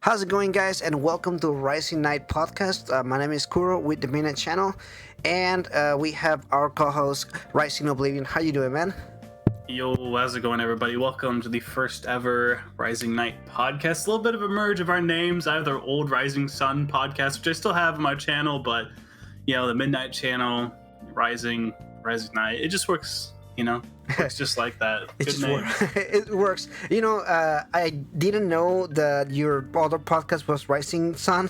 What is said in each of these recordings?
How's it going, guys? And welcome to Rising Night Podcast. My name is Kuro with the Minute Channel, and we have our co-host Rising Oblivion. How you doing, man? Yo, how's it going, everybody? Welcome to the first ever Rising Night podcast. A little bit of a merge of our names. I have the old Rising Sun podcast, which I still have on my channel, but the Midnight Channel, Rising Night. It just works, works just like that. It Good just name. it works. I didn't know that your other podcast was Rising Sun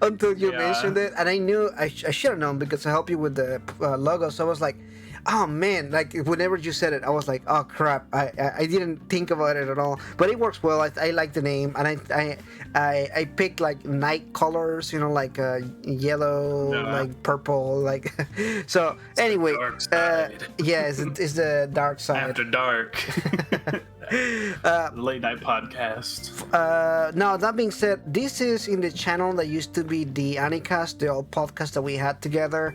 until you mentioned it, and I knew I should have known because I helped you with the logo. So I was like, oh man, like whenever you said it, I was like, oh crap, I didn't think about it at all. But it works well. I like the name, and I picked like night colors, like yellow, like purple, like so. It's anyway, yeah, it's the dark side. After dark. Late night podcast. Now that being said, this is in the channel that used to be the Anicast, the old podcast that we had together.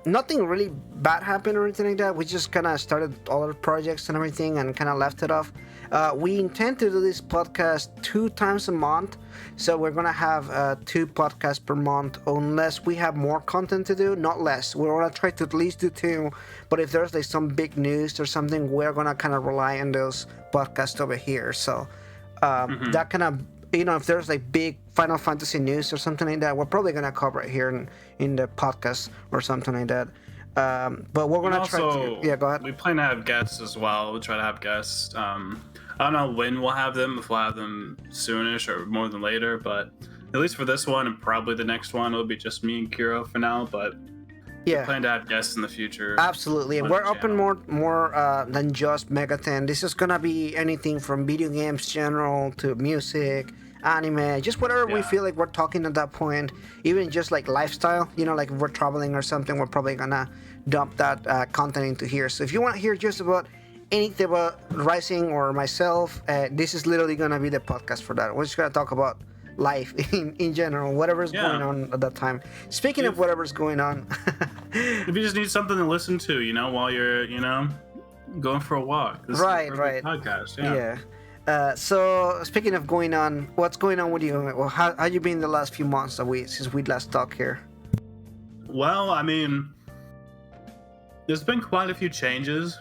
Nothing really bad happened or anything like that. We just kind of started other projects and everything and kind of left it off. We intend to do this podcast 2 times a month, so we're gonna have 2 podcasts per month unless we have more content to do, not less. We're gonna try to at least do 2, but if there's like some big news or something, we're gonna kind of rely on those podcasts over here. So that kind of, if there's like big Final Fantasy news or something like that, we're probably gonna cover it here in the podcast or something like that. But we're gonna try to. Yeah, go ahead. We plan to have guests as well. We'll try to have guests. I don't know when we'll have them, if we'll have them soonish or more than later, but at least for this one and probably the next one, it'll be just me and Kiro for now, but we plan to have guests in the future. Absolutely. And we're open more than just Megaten. This is gonna be anything from video games general to music, anime, just whatever we feel like we're talking at that point. Even just like lifestyle, like if we're traveling or something, we're probably gonna dump that content into here. So if you want to hear just about anything about Rising or myself, this is literally gonna be the podcast for that. We're just gonna talk about life in general, whatever's going on at that time. Speaking of whatever's going on, if you just need something to listen to, while you're, going for a walk. This right. is a podcast. So speaking of going on, what's going on with you? Well, how you been the last few months since we last talked here? Well, I mean, there's been quite a few changes.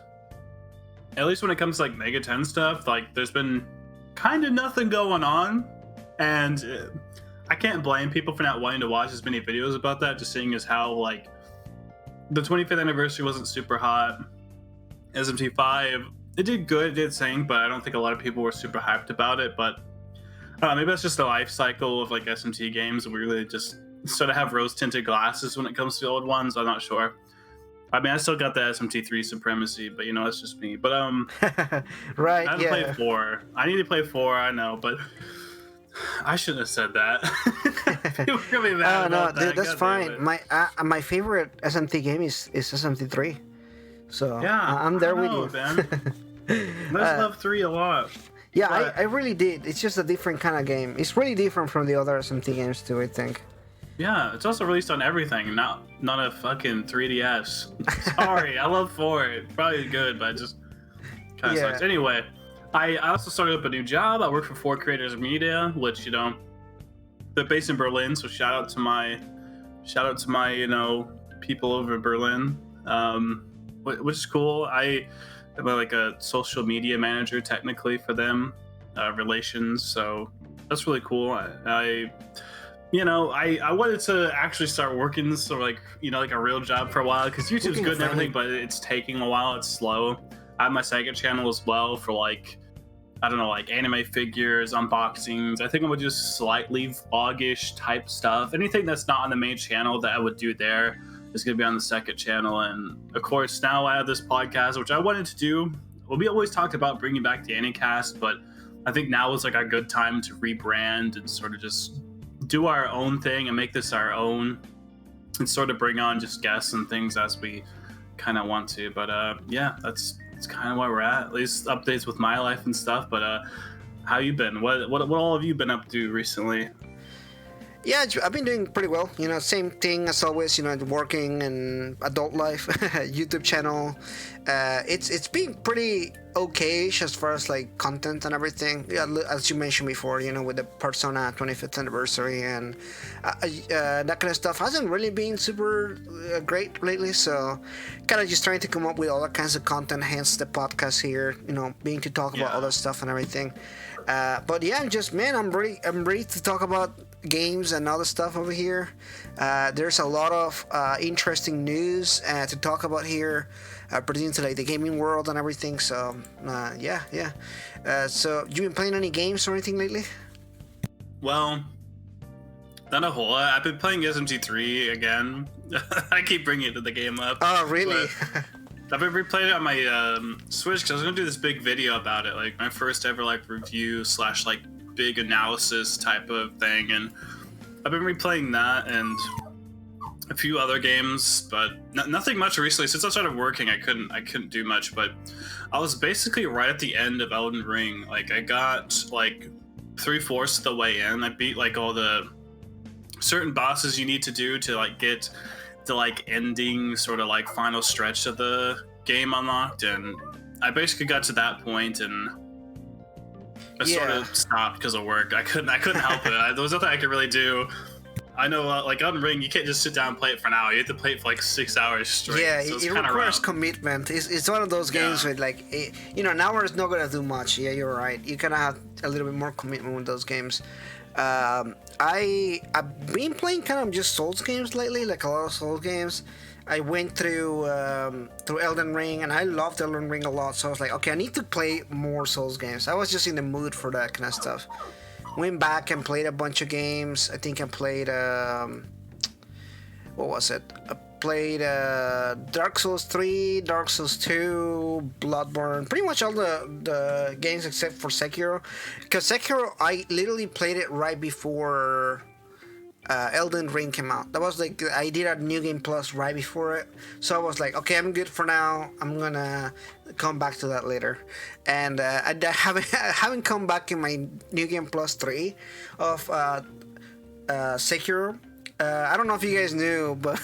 At least when it comes to like Mega 10 stuff, like there's been kind of nothing going on, and I can't blame people for not wanting to watch as many videos about that, just seeing as how like the 25th anniversary wasn't super hot. SMT5, it did good, it did sing, but I don't think a lot of people were super hyped about it. But maybe that's just the life cycle of like SMT games. We really just sort of have rose tinted glasses when it comes to the old ones. I'm not sure. I mean, I still got the SMT3 supremacy, but that's just me. But right, I haven't played 4. I need to play 4. I know, but I shouldn't have said that. People are really mad about that. Dude, that's fine. My favorite SMT game is SMT3. So I'm there with you. Man. I love 3 a lot. Yeah, but I really did. It's just a different kind of game. It's really different from the other SMT games too, I think. Yeah, it's also released on everything, not a fucking 3DS. Sorry, I love 4. It's probably good, but it just kind of sucks. Anyway, I also started up a new job. I work for 4 Creators Media, which they're based in Berlin. So shout out to my people over in Berlin, which is cool. I am like a social media manager technically for them, relations. So that's really cool. I wanted to actually start working like a real job for a while, because YouTube's good and everything, but it's taking a while. It's slow. I have my second channel as well for like anime figures, unboxings. I think I would just slightly vlogish type stuff. Anything that's not on the main channel that I would do there is going to be on the second channel. And of course, now I have this podcast, which I wanted to do. Well, we always talked about bringing back the Anycast, but I think now is like a good time to rebrand and sort of just do our own thing and make this our own, and sort of bring on just guests and things as we kind of want to. But that's kind of where we're at least updates with my life and stuff. But how you been? What all have you been up to recently? Yeah, I've been doing pretty well. You know, same thing as always. You know, working and adult life, YouTube channel. It's been pretty okay-ish as far as like content and everything. Yeah, as you mentioned before, you know, with the Persona 25th anniversary and that kind of stuff hasn't really been super great lately. So, kind of just trying to come up with all kinds of content. Hence the podcast here. You know, being to talk about all that stuff and everything. But yeah, just man, I'm ready to talk about games and other stuff over here. There's a lot of interesting news to talk about here, pertaining to like the gaming world and everything. So yeah. So you been playing any games or anything lately? Well, not a whole lot. I've been playing SMT3 again. I keep bringing the game up. Oh really? I've been replaying it on my Switch because I was gonna do this big video about it, like my first ever like review / like big analysis type of thing, and I've been replaying that and a few other games, but nothing much recently. Since I started working, I couldn't do much, but I was basically right at the end of Elden Ring. Like I got like 3/4 of the way in. I beat like all the certain bosses you need to do to like get the like ending sort of like final stretch of the game unlocked, and I basically got to that point and I sort of stopped because of work. I couldn't help it. There was nothing I could really do. I know, like Elden Ring, you can't just sit down and play it for an hour. You have to play it for like 6 hours straight. Yeah, so it requires commitment. It's one of those games with like, you know, an hour is not gonna do much. Yeah, you're right. You kind of have a little bit more commitment with those games. I've been playing kind of just Souls games lately, like a lot of Souls games. I went through Elden Ring, and I loved Elden Ring a lot. So I was like, okay, I need to play more Souls games. I was just in the mood for that kind of stuff. Went back and played a bunch of games. I think I played what was it? I played Dark Souls 3, Dark Souls 2, Bloodborne, pretty much all the games except for Sekiro. Because Sekiro, I literally played it right before Elden Ring came out. That was like, I did a New Game Plus right before it. So I was like, okay, I'm good for now. I'm gonna come back to that later. And I haven't come back in my New Game Plus 3 of Sekiro. I don't know if you guys knew, but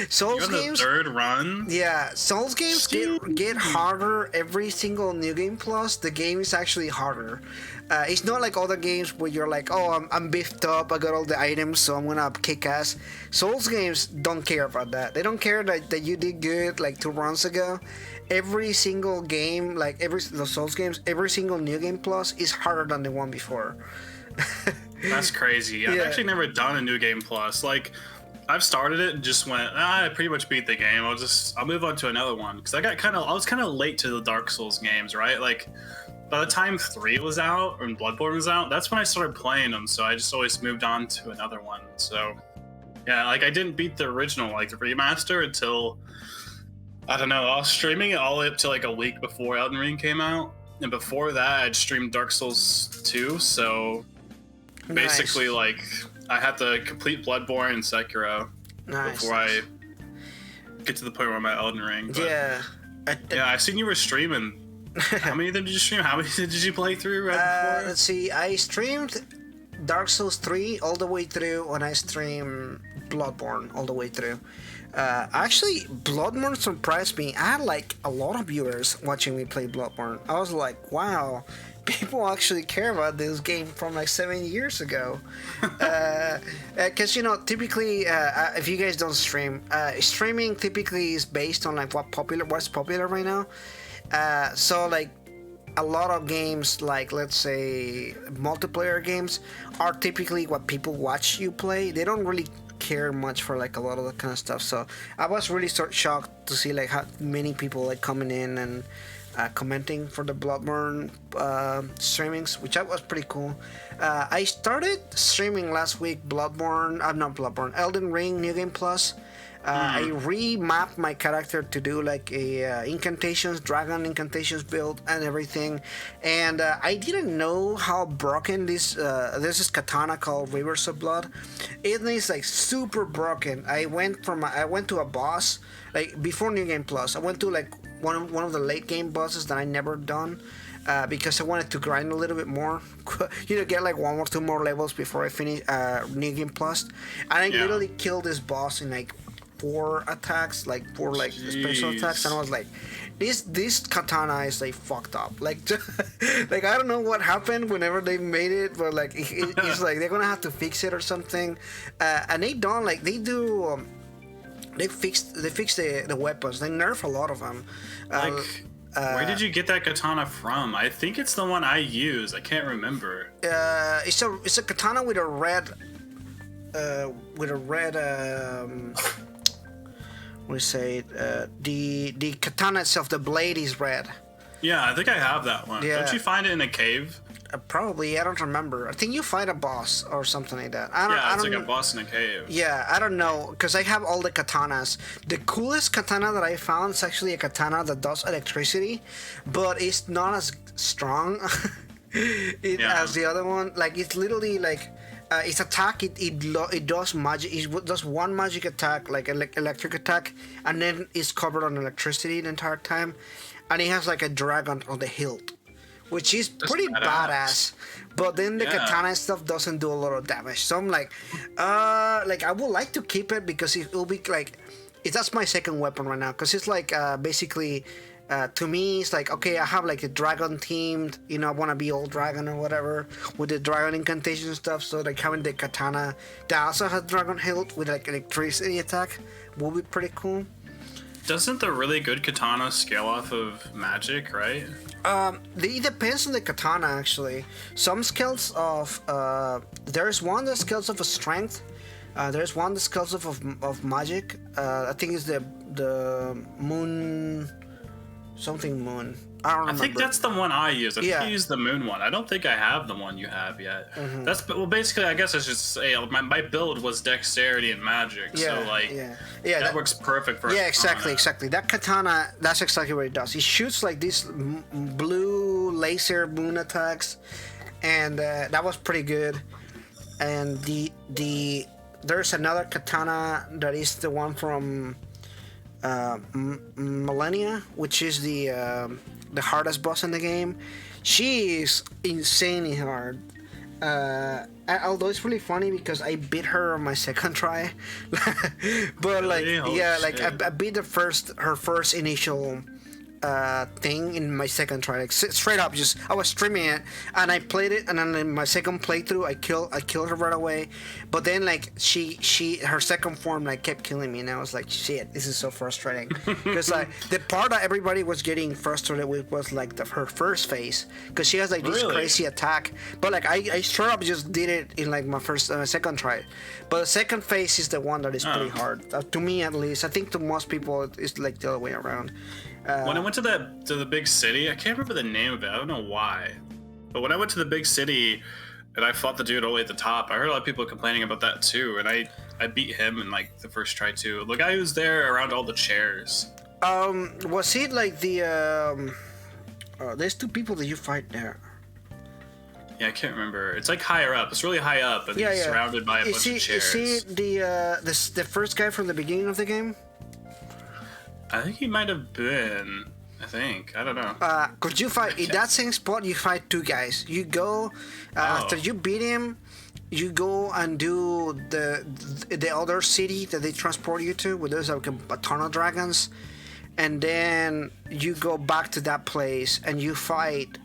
Souls games. The third run. Yeah, Souls games get harder every single New Game Plus. The game is actually harder. It's not like other games where you're like, oh, I'm beefed up, I got all the items, so I'm gonna kick ass. Souls games don't care about that. They don't care that you did good like 2 runs ago. Every single game, like the Souls games, every single New Game Plus is harder than the one before. That's crazy. I've actually never done a New Game Plus. Like, I've started it and just went, I pretty much beat the game. I'll move on to another one because I was kind of late to the Dark Souls games, right? Like, by the time 3 was out and Bloodborne was out, that's when I started playing them. So I just always moved on to another one. So yeah, like I didn't beat the original, like the remaster, until I don't know. I was streaming it all the way up to like a week before Elden Ring came out, and before that, I'd streamed Dark Souls 2. So basically, like, I had to complete Bloodborne and Sekiro before I get to the point where I'm at Elden Ring. But yeah. I seen you were streaming. How many of them did you stream? How many did you play through before? Let's see. I streamed Dark Souls 3 all the way through, and I streamed Bloodborne all the way through. Actually, Bloodborne surprised me. I had like a lot of viewers watching me play Bloodborne. I was like, wow. People actually care about this game from like 7 years ago. Because, you know, typically, if you guys don't stream, streaming typically is based on like what's popular right now. So like a lot of games, like let's say multiplayer games, are typically what people watch you play. They don't really care much for like a lot of that kind of stuff. So I was really shocked to see like how many people like coming in and commenting for the Bloodborne streamings, which was pretty cool. I started streaming last week Elden Ring New Game Plus. I remapped my character to do like a dragon incantations build and everything, and I didn't know how broken this is katana called Rivers of Blood. It is like super broken. I went to a boss like before New Game Plus. I went to like one of the late game bosses that I never done. because I wanted to grind a little bit more. Get like one or two more levels before I finish New Game Plus. And I literally killed this boss in like 4 attacks, like 4 like special attacks, and I was like, this katana is like fucked up. Like, like I don't know what happened whenever they made it, but like it's like they're gonna have to fix it or something. And they don't like they do. They fix the weapons. They nerf a lot of them. Where did you get that katana from? I think it's the one I use. I can't remember. It's a katana with a red. We say the katana itself, the blade is red. Yeah, I think I have that one. Yeah. Don't you find it in a cave? Probably, I don't remember. I think you fight a boss or something like that. It's like a boss in a cave. Yeah, I don't know, because I have all the katanas. The coolest katana that I found is actually a katana that does electricity, but it's not as strong as the other one. Like, it's literally like its attack. It does magic. It does one magic attack, like electric attack, and then it's covered on electricity the entire time. And it has like a dragon on the hilt, which is pretty badass. But then the katana stuff doesn't do a lot of damage. So I'm like I would like to keep it because it will be like, that's my second weapon right now. Because it's like basically, to me, it's like, okay, I have like a dragon themed, I want to be old dragon or whatever with the dragon incantation and stuff. So like having the katana that also has dragon hilt with like electricity attack will be pretty cool. Doesn't the really good katana scale off of magic, right? It depends on the katana, actually. Some scales of there's one that scales off of strength. There's one that scales off of magic. I think it's the moon, something moon. I don't remember. I think that's the one I use. I think you use the moon one. I don't think I have the one you have yet. Mm-hmm. Basically, I guess I should say my build was dexterity and magic. So like, that works perfect for. Yeah, exactly. That katana, that's exactly what it does. It shoots like these blue laser moon attacks, and that was pretty good. And there's another katana that is the one from Millennia, which is the hardest boss in the game. She is insanely hard. Although it's really funny because I beat her on my second try. But really? I beat her first initial thing in my second try, like straight up. Just I was streaming it and I played it, and then in my second playthrough I killed her right away. But then like her second form like kept killing me, and I was like, shit, this is so frustrating. Because like the part that everybody was getting frustrated with was like her first phase, because she has like this crazy attack. But like I straight up just did it in like my second try. But the second phase is the one that is pretty hard, to me at least. I think to most people it's like the other way around. When I went to the big city, I can't remember the name of it. I don't know why, but when I went to the big city and I fought the dude all the way at the top, I heard a lot of people complaining about that too. And I beat him in like the first try too. The guy who was there around all the chairs. Was it like the there's two people that you fight there? Yeah, I can't remember. It's like higher up. It's really high up, and he's surrounded by a bunch of chairs. Is he the first guy from the beginning of the game? I think he might have been. I don't know. Could you fight in that same spot? You fight two guys. You go after you beat him. You go and do the other city that they transport you to, where there's like a ton of dragons, and then you go back to that place and you fight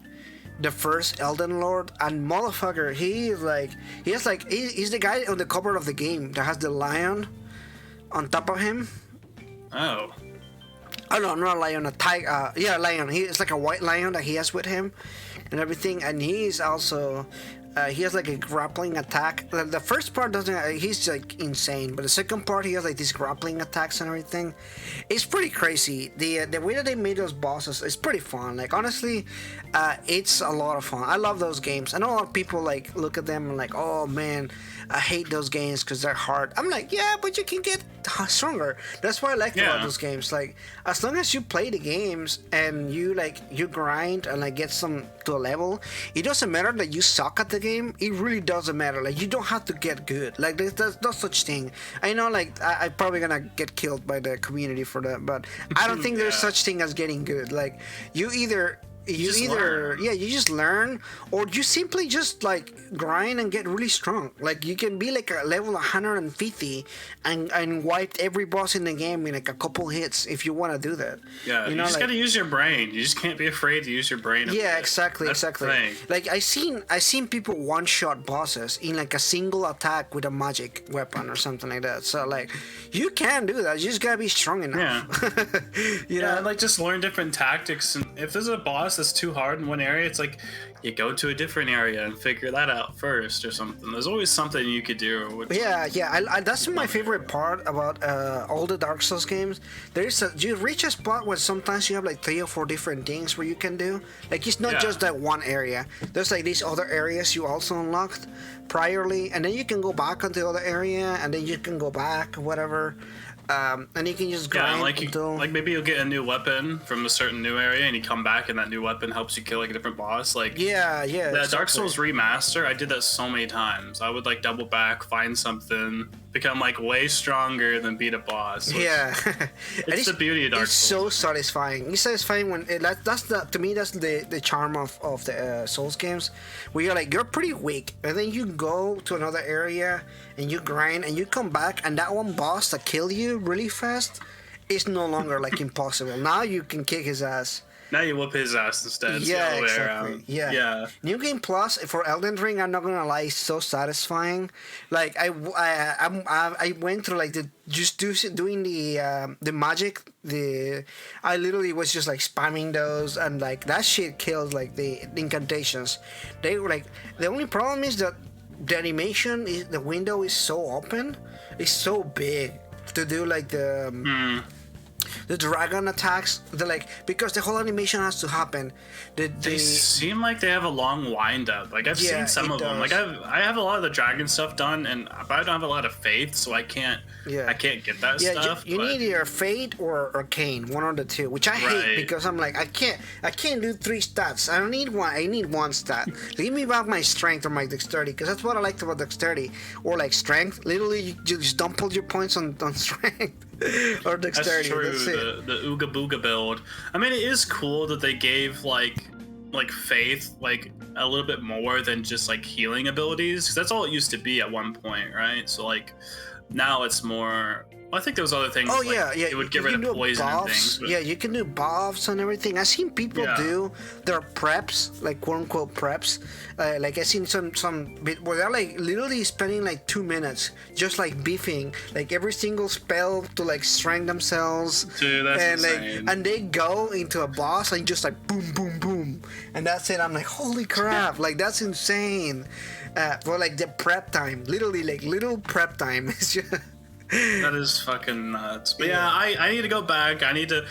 the first Elden Lord. And motherfucker, he's the guy on the cover of the game that has the lion on top of him. Oh. Oh no, not a lion, a tiger. A lion. It's like a white lion that he has with him, and everything. And he's also, he has like a grappling attack. The first part doesn't. He's like insane, but the second part he has like these grappling attacks and everything. It's pretty crazy. The way that they made those bosses is pretty fun. Like honestly, it's a lot of fun. I love those games. I know a lot of people like look at them and like, oh man, I hate those games because they're hard. I'm like, yeah, but you can get stronger. That's why I like about those games. Like, as long as you play the games and you grind and like get some to a level, it doesn't matter that you suck at the game. It really doesn't matter. Like, you don't have to get good. Like, there's no such thing. I know, like, I'm probably gonna get killed by the community for that, but I don't think there's such thing as getting good. Like, you either you just either learn. you just learn, or you simply just like grind and get really strong. Like you can be like a level 150 and wipe every boss in the game in like a couple hits if you want to do that. Yeah, you know, just like, got to use your brain. You just can't be afraid to use your brain. yeah, exactly, That's exactly. the thing. Like I seen people one shot bosses in like a single attack with a magic weapon or something like that. So like, you can do that. You just gotta be strong enough. You know, Yeah, like just learn different tactics. And if there's a boss that's too hard in one area, it's like you go to a different area and figure that out first or something. There's always something you could do. yeah. That's my favorite part about all the Dark Souls games. You reach a spot where sometimes you have like 3 or 4 different things where you can do. Like it's not just that one area. There's like these other areas you also unlocked priorly, and then you can go back onto the other area, and then you can go back, whatever. And you can just grind until... like maybe you'll get a new weapon from a certain new area, and you come back, and that new weapon helps you kill like a different boss. Like yeah, that exactly. Dark Souls remaster, I did that so many times. I would like double back, find something, become like way stronger, than beat a boss. Yeah, it's the beauty of Dark Souls. It's so satisfying. It's satisfying when to me that's the charm of the Souls games, where you're pretty weak, and then you go to another area and you grind and you come back, and that one boss that killed you really fast is no longer like impossible. Now you can kick his ass. Now you whip his ass instead. Yeah, exactly. Yeah. New Game Plus for Elden Ring, I'm not gonna lie, is so satisfying. Like I went through like doing the magic. I literally was just like spamming those, and like that shit kills like the incantations. They were like, the only problem is that the animation is, the window is so open, it's so big to do like the dragon attacks. Because the whole animation has to happen. They seem like they have a long wind up. Like I've seen some of them. Like I have a lot of the dragon stuff done, but I don't have a lot of faith, so I can't get that stuff. You need either Fate or Arcane, one of the two, which I hate because I'm like I can't do 3 stats. I don't need one. I need 1 stat. Give me back my strength or my dexterity, because that's what I liked about dexterity or like strength. Literally, you just dump all your points on strength or dexterity. That's true. The Ooga Booga build. I mean, it is cool that they gave like faith like a little bit more than just like healing abilities, because that's all it used to be at one point, right? So like now it's more. I think there was other things. It would get rid of poison and things. Yeah, you can do buffs and everything. I've seen people do their preps, like quote unquote preps. Like I've seen some bit where they're like literally spending like 2 minutes just like beefing like every single spell to like strength themselves. Dude, that's insane. And they go into a boss and just like boom, boom, boom, and that's it. I'm like, holy crap! Like that's insane. For like the prep time, literally like little prep time. It's just. That is fucking nuts. But yeah, I need to go back. I need to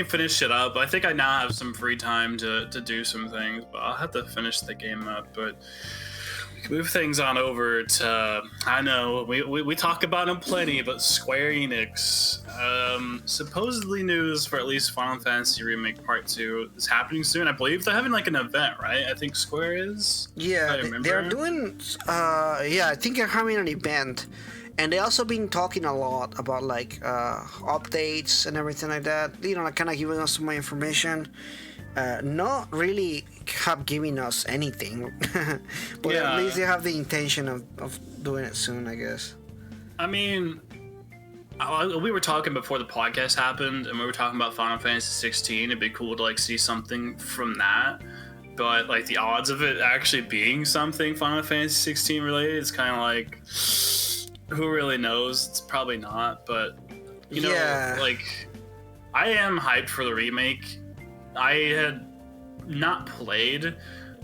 finish it up. I think I now have some free time to do some things, but I'll have to finish the game up. But we can move things on over to, I know we talk about them plenty, but Square Enix, supposedly news for at least Final Fantasy Remake Part 2 is happening soon. I believe they're having like an event, right? I think Square is. Yeah, they're doing. I think they're having an event. And they also been talking a lot about like updates and everything like that. Like kind of giving us some more information. Not really have given us anything, but at least they have the intention of doing it soon, I guess. I mean, we were talking before the podcast happened, and we were talking about Final Fantasy 16. It'd be cool to like see something from that. But like the odds of it actually being something Final Fantasy 16 related is kind of like. Who really knows? It's probably not, but you know, like I am hyped for the remake. I had not played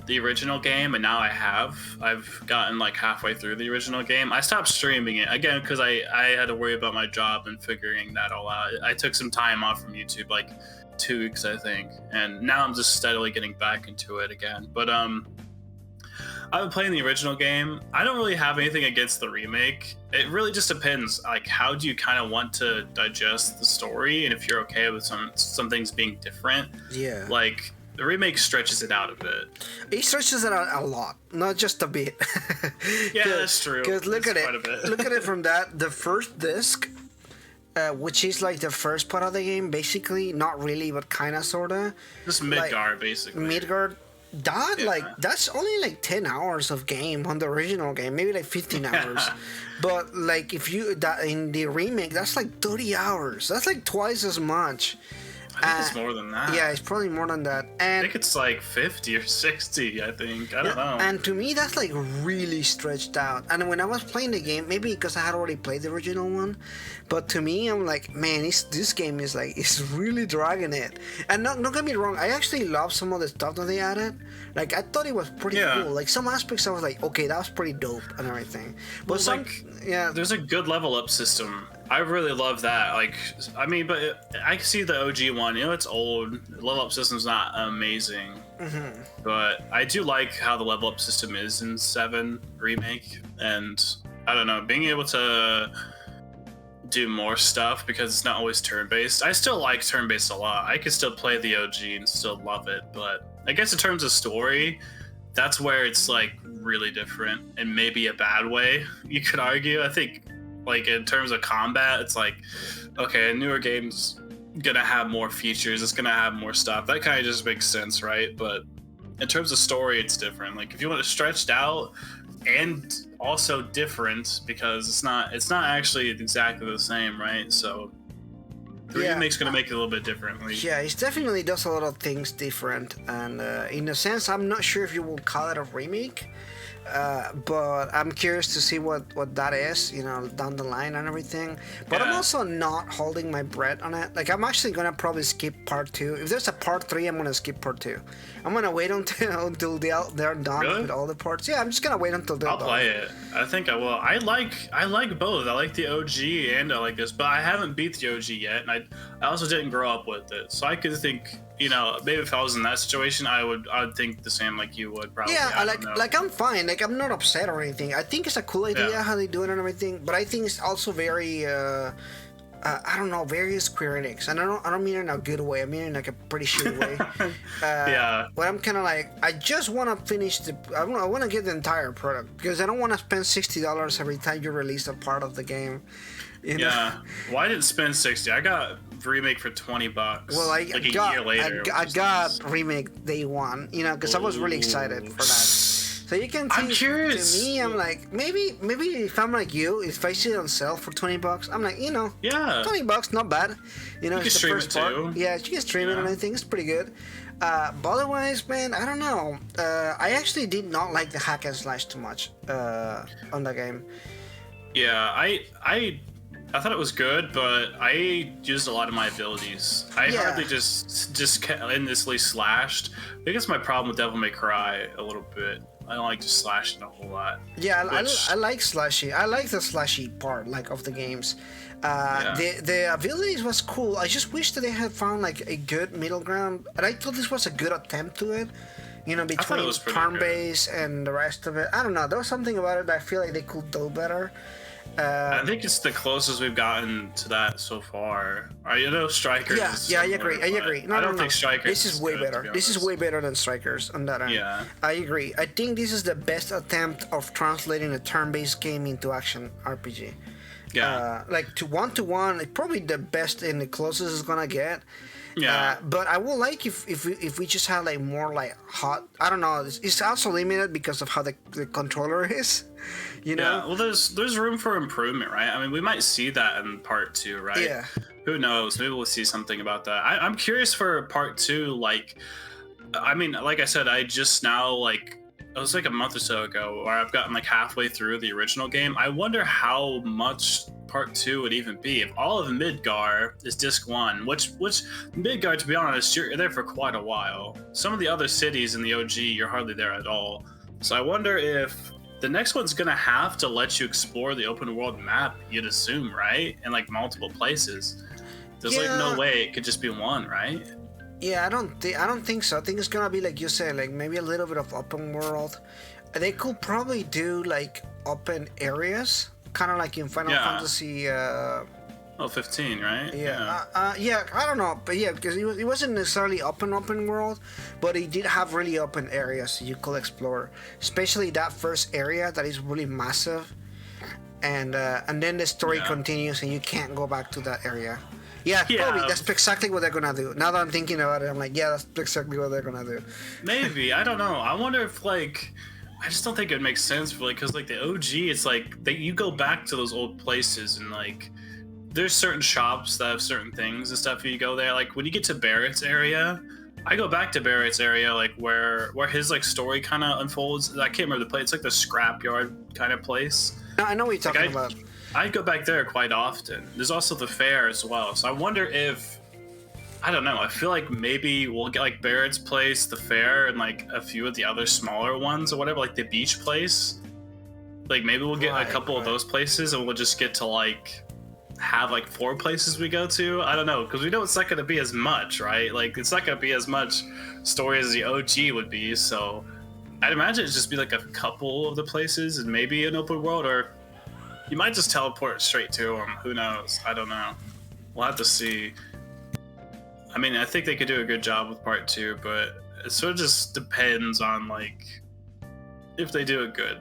the original game, and now I have. I've gotten like halfway through the original game. I stopped streaming it again because I had to worry about my job and figuring that all out. I took some time off from YouTube, like 2 weeks, I think, and now I'm just steadily getting back into it again. But I've been playing the original game. I don't really have anything against the remake. It really just depends. Like, how do you kind of want to digest the story, and if you're okay with some things being different. Yeah. Like, the remake stretches it out a bit. It stretches it out a lot, not just a bit. Yeah, that's true. Because look at it. Look at it from that. The first disc which is like the first part of the game, basically. Not really, but kind of, sorta. Just Midgard, basically. Midgard. That Yeah. like that's only like 10 hours of game on the original game, maybe like 15 hours. But like if you that in the remake, that's like 30 hours. That's like twice as much. I think it's more than that. Yeah, it's probably more than that. I And think it's like 50 or 60, I think. I don't know. and to me, that's like really stretched out. And when I was playing the game, maybe because I had already played the original one, but to me, I'm like, man, this game is like, it's really dragging it. And don't get me wrong, I actually love some of the stuff that they added. Like, I thought it was pretty Yeah. cool. Like, some aspects I was like, okay, that was pretty dope and everything. But Well, some, like, yeah, there's a good level up system. I really love that. Like, I mean, but I can see the OG one. You know, it's old. The level up system's not amazing, but I do like how the level up system is in 7 remake. And I don't know, being able to do more stuff because it's not always turn-based. I still like turn-based a lot. I could still play the OG and still love it, but I guess in terms of story, that's where it's like really different and maybe a bad way, you could argue. I think like in terms of combat, it's like, okay, a newer game's gonna have more features, it's gonna have more stuff. That kind of just makes sense, right? But in terms of story, it's different. Like if you want it stretched out and also different, because it's not actually exactly the same, right? So the remake's gonna make it a little bit differently. yeah, it definitely does a lot of things different. And in a sense, I'm not sure if you will call it a remake. But I'm curious to see what that is, you know, down the line and everything. But I'm Yeah. also not holding my breath on it. Like, I'm actually gonna probably skip part 2. If there's a part 3, I'm gonna skip part 2. I'm gonna wait until they're done Really? with all the parts. Yeah, I'm just gonna wait until they're I'll done. play it. I think I will. I like both. I like the OG and I like this, but I haven't beat the OG yet, and I also didn't grow up with it. So I could think, you know, maybe if I was in that situation, I would think the same like you would probably. Yeah, I don't know. like I'm fine. Like, I'm not upset or anything. I think it's a cool idea Yeah. how they do it and everything. But I think it's also very I don't know, very Square Enix, and I don't mean it in a good way. I mean it in like a pretty shitty way. Yeah. But I'm kind of like, I just want to finish I want to get the entire product because I don't want to spend $60 every time you release a part of the game. You know? Yeah. Well, I didn't spend 60. I got remake for $20. Well, like a year later. I which is got nice. remake day one, you know, because I was really excited for that. So you can see, I'm curious. to me, I'm like, maybe if I'm like you, if I see it on sale for $20, I'm like, you know, Yeah. $20, not bad. You know, You it's can the stream first it part. too. Yeah, you can stream it and everything. It's pretty good. But otherwise, man, I don't know. I actually did not like the hack and slash too much on the game. Yeah, I thought it was good, but I used a lot of my abilities. I Yeah. hardly just endlessly slashed. I think it's my problem with Devil May Cry a little bit. I don't like just slashing a whole lot. Yeah, Which- I like slashy. I like the slashy part, like, of the games. The abilities was cool. I just wish that they had found like a good middle ground. And I thought this was a good attempt to it. You know, thought it between was pretty turn-based and the rest of it. I don't know. There was something about it that I feel like they could do better. I think it's the closest we've gotten to that so far. You know, Strikers. Yeah, is yeah, I similar, agree. I but agree. No, I no, don't no. think Strikers. This is way good, to better. be This is honest. way better than Strikers on that end. Yeah. I agree. I think this is the best attempt of translating a turn-based game into action RPG. Yeah. Like to one, it's probably the best and the closest it's gonna get. Yeah. But I would like if we just had like more like hot. I don't know. It's also limited because of how the controller is. You know. Yeah, well, there's room for improvement, right? I mean, we might see that in part 2, right? Yeah. Who knows? Maybe we'll see something about that. I'm curious for part 2. Like, I mean, like I said, I just now like it was like a month or so ago, where I've gotten like halfway through the original game. I wonder how much part 2 would even be if all of Midgar is disc 1. Which Midgar, to be honest, you're there for quite a while. Some of the other cities in the OG, you're hardly there at all. So I wonder if the next one's gonna have to let you explore the open world map, you'd assume, right? In like multiple places. There's like no way it could just be one, right? Yeah, I don't think so. I think it's gonna be like you said, like maybe a little bit of open world. They could probably do like open areas, kind of like in Final Fantasy. Oh, 15, right? Yeah, I don't know, but yeah, because it wasn't necessarily open world, but it did have really open areas you could explore, especially that first area that is really massive. and then the story Yeah. continues and you can't go back to that area. Yeah, Yeah. probably that's exactly what they're gonna do. Now that I'm thinking about it, I'm like, yeah, that's exactly what they're gonna do. Maybe, I don't know. I wonder if like, I just don't think it makes sense for like, because like the OG, it's like you go back to those old places and like there's certain shops that have certain things and stuff. You go there, like when you get to Barrett's area, I go back to Barrett's area, like where his like story kind of unfolds. I can't remember the place. It's like the scrapyard kind of place. No, I know what you're talking about. I go back there quite often. There's also the fair as well. So I wonder if, I don't know, I feel like maybe we'll get like Barrett's place, the fair, and like a few of the other smaller ones or whatever, like the beach place. Like maybe we'll get a couple of those places and we'll just get to like have like 4 places we go to. I don't know, because we know it's not going to be as much, right? Like it's not going to be as much story as the OG would be. So I'd imagine it'd just be like a couple of the places and maybe an open world, or you might just teleport straight to them. Who knows? I don't know. We'll have to see. I mean, I think they could do a good job with part 2, but it sort of just depends on like if they do it good.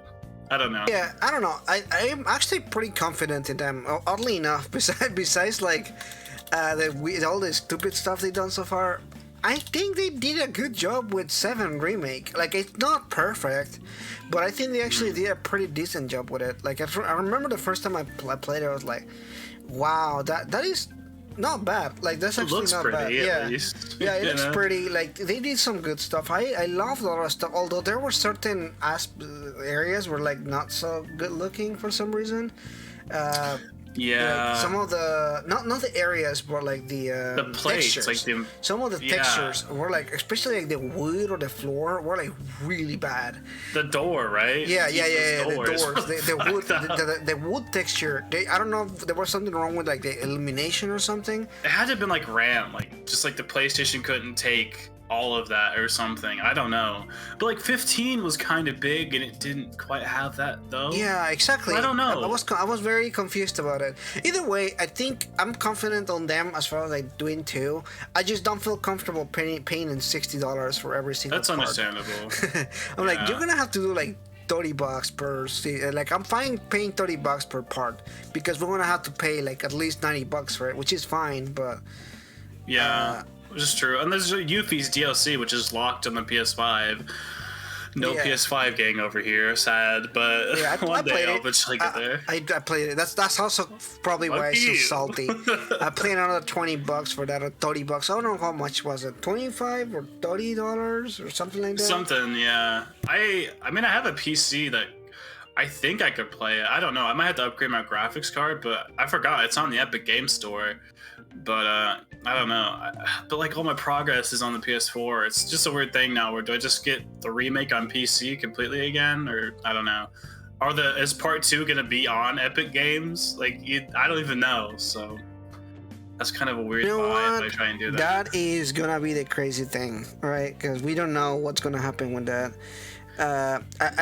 I don't know. Yeah, I don't know. I'm actually pretty confident in them. Oddly enough, besides like all the stupid stuff they've done so far, I think they did a good job with 7 Remake. Like, it's not perfect, but I think they actually did a pretty decent job with it. Like, I remember the first time I played it, I was like, wow, that is not bad. Like, that's actually not bad. Yeah, yeah, it looks pretty. Like, they did some good stuff. I loved a lot of stuff, although there were certain areas were like not so good looking for some reason. Yeah, like some of the not the areas, but like the plates, textures. like some of the textures were like, especially like the wood or the floor, were like really bad. The door, right? Yeah. The doors, the wood, the... the wood texture. I don't know if there was something wrong with like the illumination or something. It had to have been like RAM, like just like the PlayStation couldn't take all of that or something. I don't know, but like 15 was kind of big and it didn't quite have that though. Yeah, exactly. I don't know. I was very confused about it. Either way, I think I'm confident on them as far as like doing 2. I just don't feel comfortable paying $60 for every single. That's part. Understandable. I'm like, you're gonna have to do like $30 per. Like, I'm fine paying $30 per part because we're gonna have to pay like at least $90 for it, which is fine, but yeah. Which is true. And there's Yuffie's DLC, which is locked on the PS5. No PS5 gang over here, sad, but one day I'll eventually get there. I played it. That's also probably why I'm so salty. I paid another $20 for that, or $30. I don't know how much was it, $25 or $30 or something like that. Something, yeah. I mean, I have a PC that I think I could play it. I don't know. I might have to upgrade my graphics card, but I forgot it's on the Epic Game Store. But I don't know. But like all my progress is on the PS4. It's just a weird thing now. Where do I just get the remake on PC completely again, or I don't know? Is part 2 gonna be on Epic Games? Like, I don't even know. So that's kind of a weird vibe if I try and do that. That is gonna be the crazy thing, right? Because we don't know what's gonna happen with that.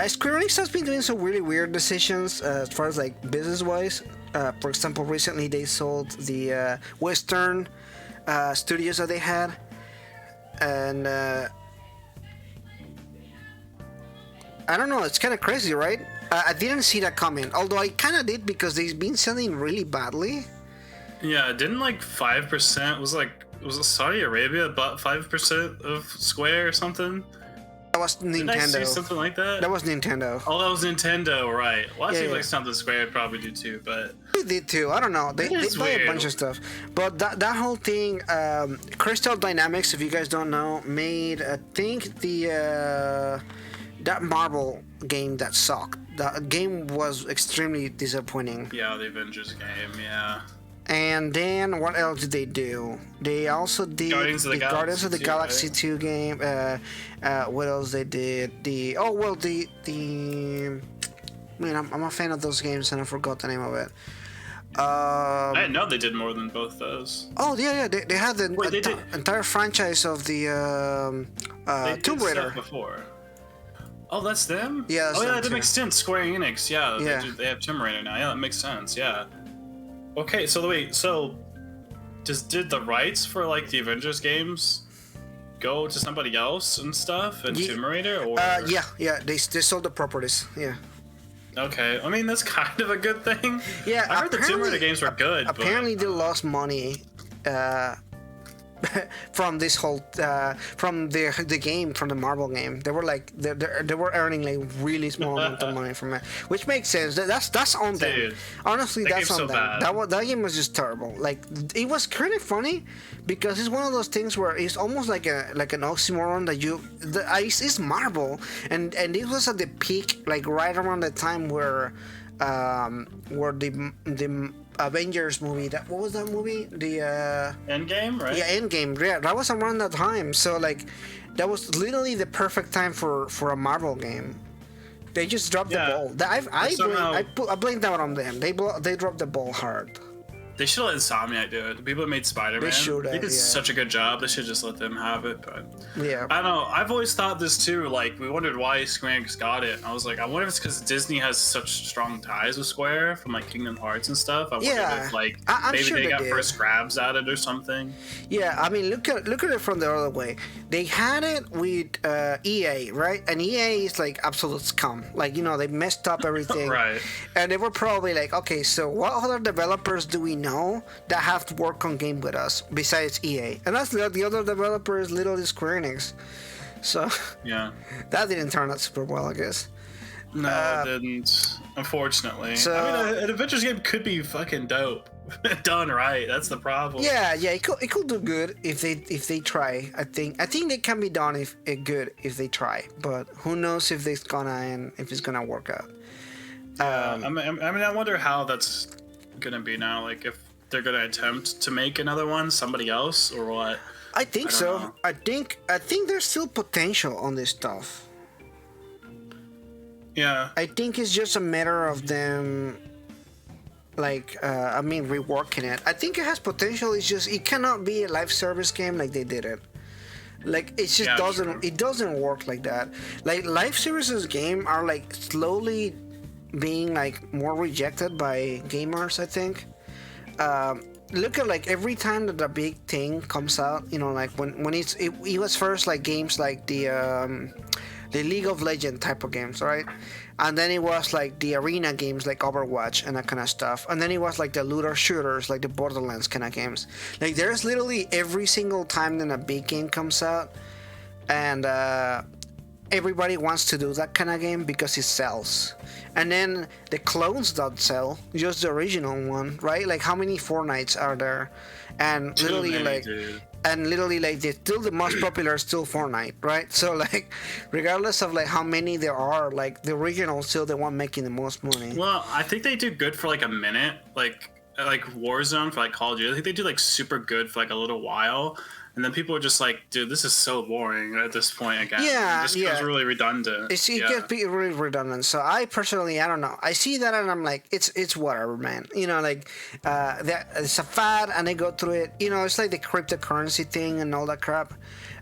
Square Enix has been doing some really weird decisions as far as like business-wise. For example, recently they sold the Western studios that they had, and I don't know. It's kind of crazy, right? I didn't see that coming, although I kind of did because they've been selling really badly. Yeah, didn't like 5% was it Saudi Arabia bought 5% of Square or something? That was Nintendo. Didn't I see something like that? That was Nintendo. Oh, that was Nintendo, right. Well, that seems like something Square would probably do too, but... They did too. I don't know. They buy a bunch of stuff. But that whole thing, Crystal Dynamics, if you guys don't know, made, I think, that Marvel game that sucked. That game was extremely disappointing. Yeah, the Avengers game, yeah. And then what else did they do? They also did Guardians of the Galaxy 2 game. What else they did? I'm a fan of those games and I forgot the name of it. I didn't know they did more than both those. Oh yeah, they had the entire franchise of the Tomb Raider before. Oh, that's them? Yeah. That makes sense. Square Enix, yeah. They have Tomb Raider now. Yeah, that makes sense. Yeah. Okay, so wait, did the rights for like the Avengers games go to somebody else and stuff and Tomb Raider, or yeah, they sold the properties, yeah. Okay, I mean that's kind of a good thing. Yeah, I heard the Tomb Raider games were good. Apparently, but, they lost money from this whole from the game, from the Marvel game. They were like they were earning like really small amount of money from it, which makes sense. That's on them. Dude, Honestly, that's on so them. bad. That game was just terrible. Like, it was kind of funny because it's one of those things where it's almost like an oxymoron that it's Marvel, and it was at the peak, like right around the time where the Avengers movie. What was that movie? The Endgame, right? Yeah, Endgame. Yeah, that was around that time. So like, that was literally the perfect time for a Marvel game. They just dropped the ball. I blame that on them. They dropped the ball hard. They should let Insomniac do it. The people that made Spider-Man, they did such a good job. They should just let them have it. But yeah, I don't know. I've always thought this too. Like, we wondered why Square Enix got it. I was like, I wonder if it's because Disney has such strong ties with Square from like Kingdom Hearts and stuff. I wonder if like maybe sure they got did. first grabs at it or something. Yeah, I mean, look at it from the other way. They had it with EA, right? And EA is like absolute scum. Like, you know, they messed up everything. Right. And they were probably like, okay, so what other developers do we know that have to work on game with us besides EA? And that's the other developer is literally Square Enix. So yeah, that didn't turn out super well, I guess. No, it didn't. Unfortunately. So, I mean, an adventures game could be fucking dope, done right. That's the problem. Yeah, it could do good if they try. I think they can be done good if they try. But who knows if it's gonna work out. Yeah, I mean, I wonder how that's gonna be now. Like, if they're gonna attempt to make another one, somebody else, or what? I think so. Know. I think there's still potential on this stuff. Yeah. I think it's just a matter of them, like, reworking it. I think it has potential. It's just it cannot be a live service game like they did it. Like, it just doesn't work like that. Like, live services game are like slowly being like more rejected by gamers, I think. Look at like every time that a big thing comes out, you know, like when it was first like games like the League of Legends type of games, right? And then it was like the arena games like Overwatch and that kind of stuff. And then it was like the looter shooters like the Borderlands kind of games. Like, there's literally every single time that a big game comes out, and everybody wants to do that kind of game because it sells. And then the clones don't sell, just the original one, right? Like, how many Fortnites are there? And literally, the most popular is still Fortnite, right? So like, regardless of like how many there are, like the original is still the one making the most money. Well, I think they do good for like a minute, like Warzone for like Call of Duty. I think they do like super good for like a little while. And then people are just like, dude, this is so boring at this point again. Yeah, it just feels really redundant. It gets really redundant. So I personally, I don't know. I see that and I'm like, it's whatever, man. You know, like, it's a fad and they go through it. You know, it's like the cryptocurrency thing and all that crap.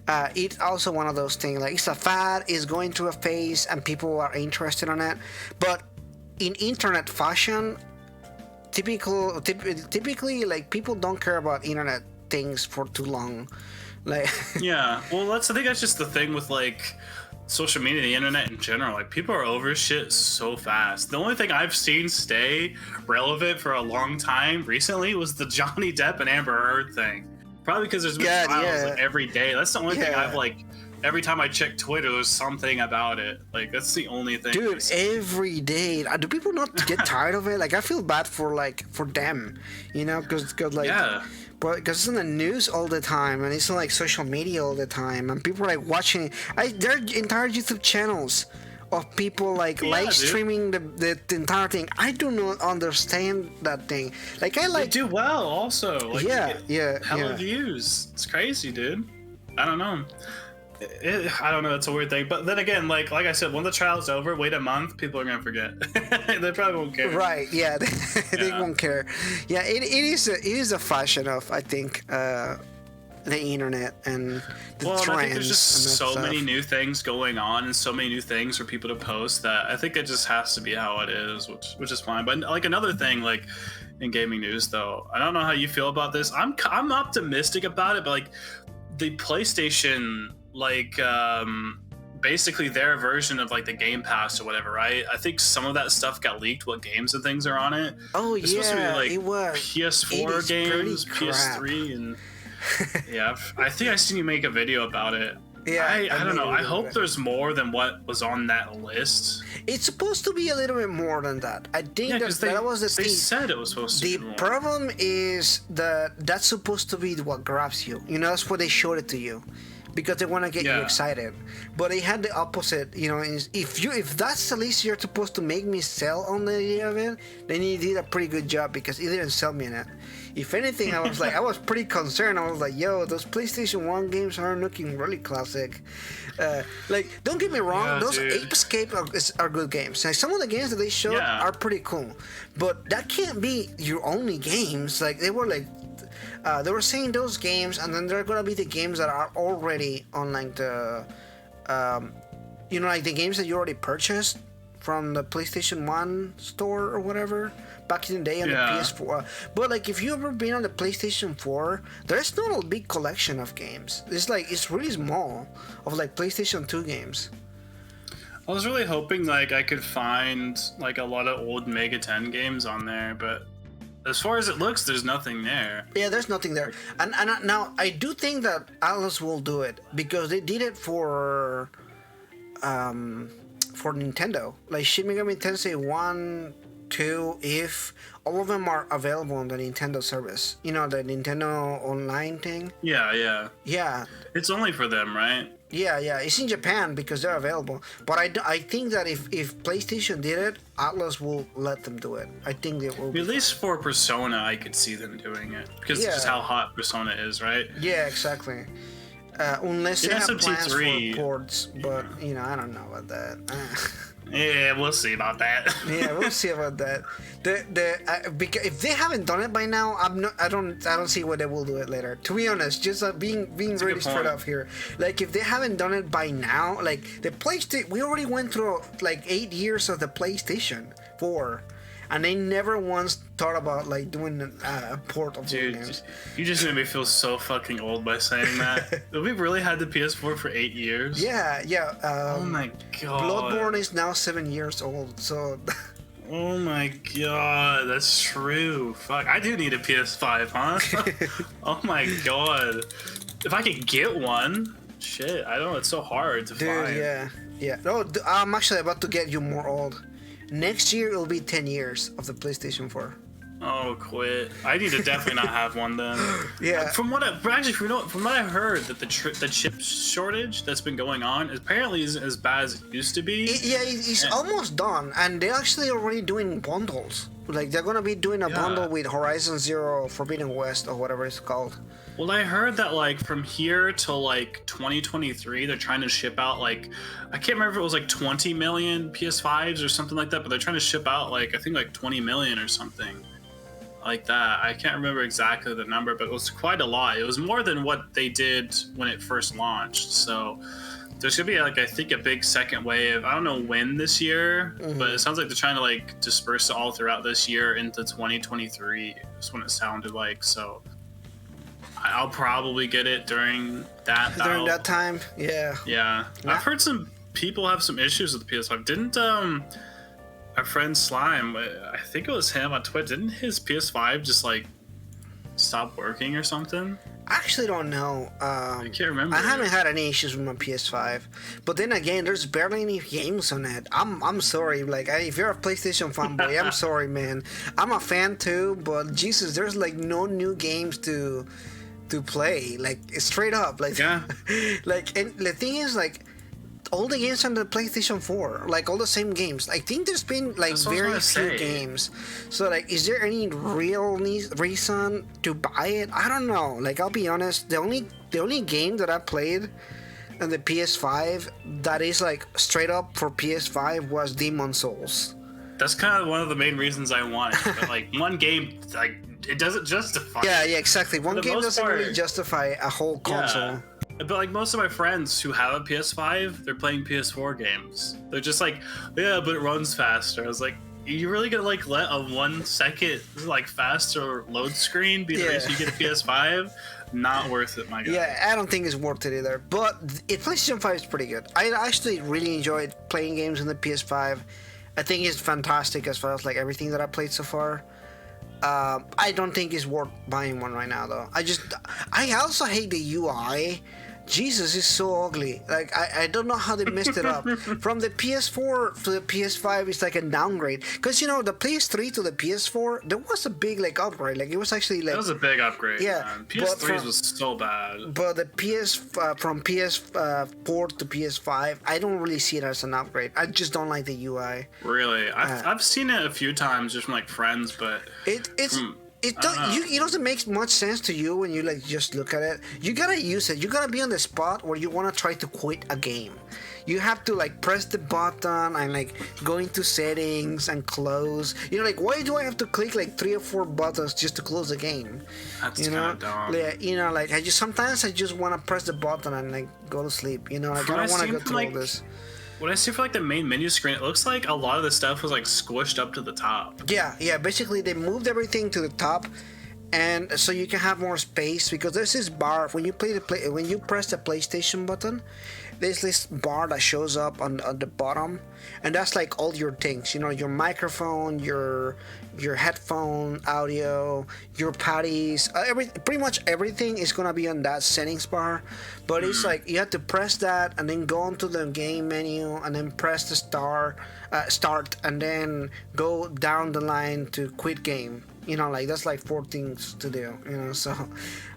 It's also one of those things, like, it's a fad, it's going through a phase and people are interested in it. But in internet fashion, typically, like, people don't care about internet things for too long. Like, yeah, well, I think that's just the thing with like social media, the internet in general. Like, people are over shit so fast. The only thing I've seen stay relevant for a long time recently was the Johnny Depp and Amber Heard thing. Probably because there's been trials like every day. That's the only thing I've like. Every time I check Twitter, there's something about it. Like, that's the only thing. Dude, every day. Do people not get tired of it? Like, I feel bad for them, you know, because like. Yeah. But because it's in the news all the time, and it's on like social media all the time, and people are like watching. There are entire YouTube channels of people like live streaming the entire thing. I do not understand that thing. Like, they do well also. Like, hella yeah. views. It's crazy, dude. I don't know. I don't know. It's a weird thing. But then again, like I said, when the trial's over, wait a month, people are gonna forget. They probably won't care. Right? Yeah, they won't care. Yeah, it is a fashion of, I think, the internet and the trends. I think there's just so many new things going on and so many new things for people to post that I think it just has to be how it is, which is fine. But like another thing, like in gaming news, though, I don't know how you feel about this. I'm optimistic about it, but like the PlayStation. Like basically their version of like the Game Pass or whatever, right? I think some of that stuff got leaked, what games and things are on it. Oh It's supposed to be yeah, like it was. PS4 games, pretty crap. PS3, and yeah, I think I seen you make a video about it. Yeah, I don't made know. a I video hope of it. there's more than what was on that list. It's supposed to be a little bit more than that. I think Yeah, that because that was the they thing. said it was supposed to The be more. problem is that that's supposed to be what grabs you. You know, that's why they showed it to you, because they want to get you Yeah. excited. But they had the opposite. You know, if that's the least you're supposed to make me sell on the idea of it, then you did a pretty good job, because you didn't sell me in it. If anything, I was like, I was pretty concerned. I was like, yo, those PlayStation 1 games are looking really classic. Like, don't get me wrong, Yeah, those dude. Ape Escape are good games. Like, some of the games that they showed Yeah. are pretty cool. But that can't be your only games. Like, they were like, they were saying those games, and then they're gonna be the games that are already on like the, you know, like the games that you already purchased from the PlayStation 1 store or whatever back in the day on Yeah. the PS4. But like, if you ever been on the PlayStation 4, there's not a big collection of games. It's like, it's really small of like PlayStation 2 games. I was really hoping like I could find like a lot of old Mega 10 games on there, but as far as it looks, there's nothing there. Yeah, there's nothing there. And now I do think that Atlas will do it, because they did it for Nintendo. Like Shin Megami Tensei 1, 2, if all of them are available on the Nintendo service. You know, the Nintendo Online thing. Yeah, yeah. Yeah. It's only for them, right? Yeah, it's in Japan because they're available. But I think that if PlayStation did it, Atlas will let them do it. I think they will. At least for Persona, I could see them doing it because it's just Yeah. how hot Persona is, right? Yeah, exactly. Unless they It has have some plans T3. for ports, but you know, I don't know about that. Yeah, we'll see about that. Yeah, we'll see about that. Because if they haven't done it by now, I don't see why they will do it later. To be honest, just being That's a really good straight point. up here. Like, if they haven't done it by now, like the PlayStation, we already went through like 8 years of the PlayStation 4, and they never once thought about like doing a port of the Dude, games. you just made me feel so fucking old by saying that. We really had the PS4 for 8 years? Yeah. Oh my god. Bloodborne is now 7 years old, so. Oh my god, that's true. Fuck, I do need a PS5, huh? Oh my god. If I could get one, shit, I don't know, it's so hard to Dude, find. yeah. No, I'm actually about to get you more old. Next year it'll be 10 years of the PlayStation 4. Oh, quit. I need to definitely not have one then. Yeah. From what I heard, that the chip shortage that's been going on apparently isn't as bad as it used to be. It's almost done, and they're actually already doing bundles. Like, they're gonna be doing a Yeah. bundle with Horizon Zero Forbidden West or whatever it's called. Well, I heard that like from here till like 2023, they're trying to ship out like, I can't remember if it was like 20 million PS5s or something like that, but they're trying to ship out like, I think like 20 million or something like that. I can't remember exactly the number, but it was quite a lot. It was more than what they did when it first launched. So there's gonna be like, I think, a big second wave. I don't know when this year, but it sounds like they're trying to like disperse it all throughout this year into 2023. That's when it sounded like. So I'll probably get it during that. During that time, yeah. Yeah. I've heard some people have some issues with the PS5. Didn't our friend Slime, I think it was him on Twitch, didn't his PS5 just like stop working or something? I actually don't know. I can't remember. I haven't had any issues with my PS5, but then again, there's barely any games on it. I'm sorry, like if you're a PlayStation fanboy, I'm sorry, man. I'm a fan too, but Jesus, there's like no new games to play, like straight up, like Yeah. like, and the thing is, like, all the games on the PlayStation 4, like all the same games. I think there's been like That's what I was very gonna few say. games. So like, is there any real reason to buy it? I don't know. Like, I'll be honest, the only game that I played on the PS5 that is like straight up for PS5 was Demon Souls. That's kind of one of the main reasons I want it. But like one game, like it doesn't justify. Yeah, it. exactly. One the game most doesn't really part- justify a whole console. Yeah. But like most of my friends who have a PS5, they're playing PS4 games. They're just like, yeah, but it runs faster. I was like, you really gonna like let a 1 second like faster load screen be the reason you get a PS5? Not worth it, my guy. Yeah, I don't think it's worth it either. But PlayStation 5 is pretty good. I actually really enjoyed playing games on the PS5. I think it's fantastic as far as like everything that I played so far. I don't think it's worth buying one right now though. I also hate the UI. Jesus, it's so ugly. Like I don't know how they messed it up. From the PS4 to the PS5, it's like a downgrade. Because the PS3 to the PS4, there was a big like upgrade. Like it was actually like that was a big upgrade. Yeah, man. PS3 was so bad. But the from PS4 to PS5, I don't really see it as an upgrade. I just don't like the UI. Really, I've seen it a few times just from like friends, but it doesn't make much sense to you when you like just look at it. You gotta use it. You gotta be on the spot where you wanna try to quit a game. You have to like press the button and like go into settings and close. Like why do I have to click like 3 or 4 buttons just to close the game? That's kind of dumb. Yeah, like sometimes I just wanna press the button and like go to sleep. Like I don't wanna go through all this. What I see for like the main menu screen, it looks like a lot of the stuff was like squished up to the top. Yeah. Basically, they moved everything to the top, and so you can have more space because there's this bar when you when you press the PlayStation button. There's this bar that shows up on the bottom, and that's like all your things. Your microphone, your headphone audio, your patties, pretty much everything is gonna be on that settings bar. But it's like you have to press that and then go onto the game menu and then press the start and then go down the line to quit game. Like that's like 4 things to do. So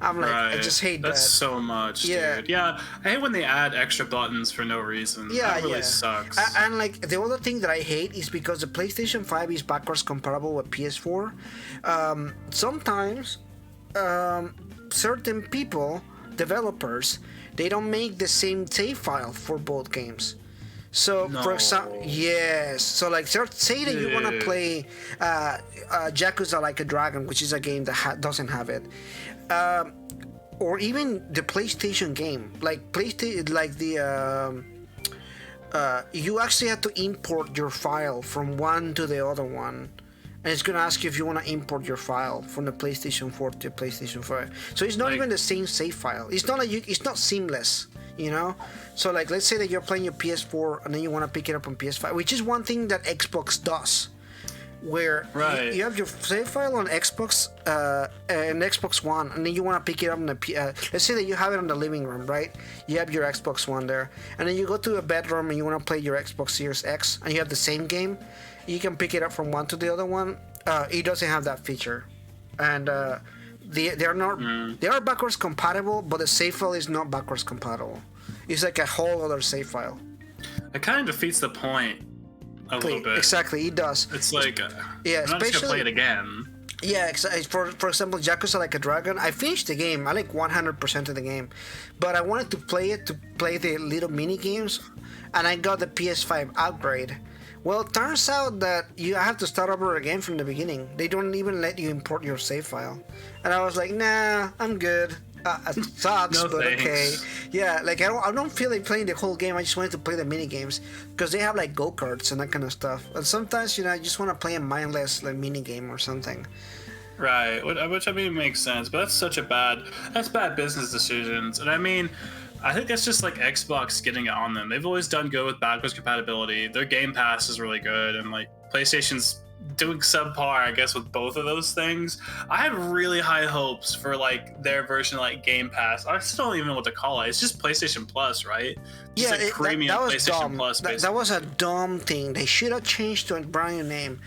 I'm like, I just hate that's that. so much, dude. Yeah, I hate when they add extra buttons for no reason. Yeah, that really sucks. And like the other thing that I hate is because the PlayStation 5 is backwards compatible with PS4. Sometimes certain people, developers, they don't make the same save file for both games. So for example, yes. So like, say that you want to play Yakuza Like a Dragon, which is a game that doesn't have it, or even the PlayStation game, like PlayStation, like the you actually have to import your file from one to the other one. And it's gonna ask you if you want to import your file from the PlayStation 4 to PlayStation 5. So it's not even the same save file. It's not like it's not seamless, So like, let's say that you're playing your PS4 and then you want to pick it up on PS5, which is one thing that Xbox does, where you have your save file on Xbox and Xbox One, and then you want to pick it up on the let's say that you have it in the living room, right? You have your Xbox One there, and then you go to a bedroom and you want to play your Xbox Series X, and you have the same game. You can pick it up from one to the other one. It doesn't have that feature, and they are backwards compatible, but the save file is not backwards compatible. It's like a whole other save file. It kind of defeats the point a little bit. Exactly, it does. It's like, I'm not just gonna play it again. Yeah, for example, Yakuza Like a Dragon, I finished the game. I like 100% of the game, but I wanted to play the little mini games, and I got the PS5 upgrade. Well, it turns out that you have to start over again from the beginning. They don't even let you import your save file. And I was like, nah, I'm good. It sucks, but thanks. okay. Yeah, like I don't feel like playing the whole game. I just wanted to play the mini games because they have like go-karts and that kind of stuff. And sometimes, I just want to play a mindless like mini game or something. Right, which I mean makes sense, but that's bad business decisions. And I mean, I think that's just like Xbox getting it on them. They've always done good with backwards compatibility. Their Game Pass is really good, and like PlayStation's doing subpar, I guess, with both of those things. I had really high hopes for like their version of like Game Pass. I still don't even know what to call it. It's just PlayStation Plus, right? Just Yeah, like premium that was PlayStation dumb. Plus. That was a dumb thing. They should have changed to a brand new name.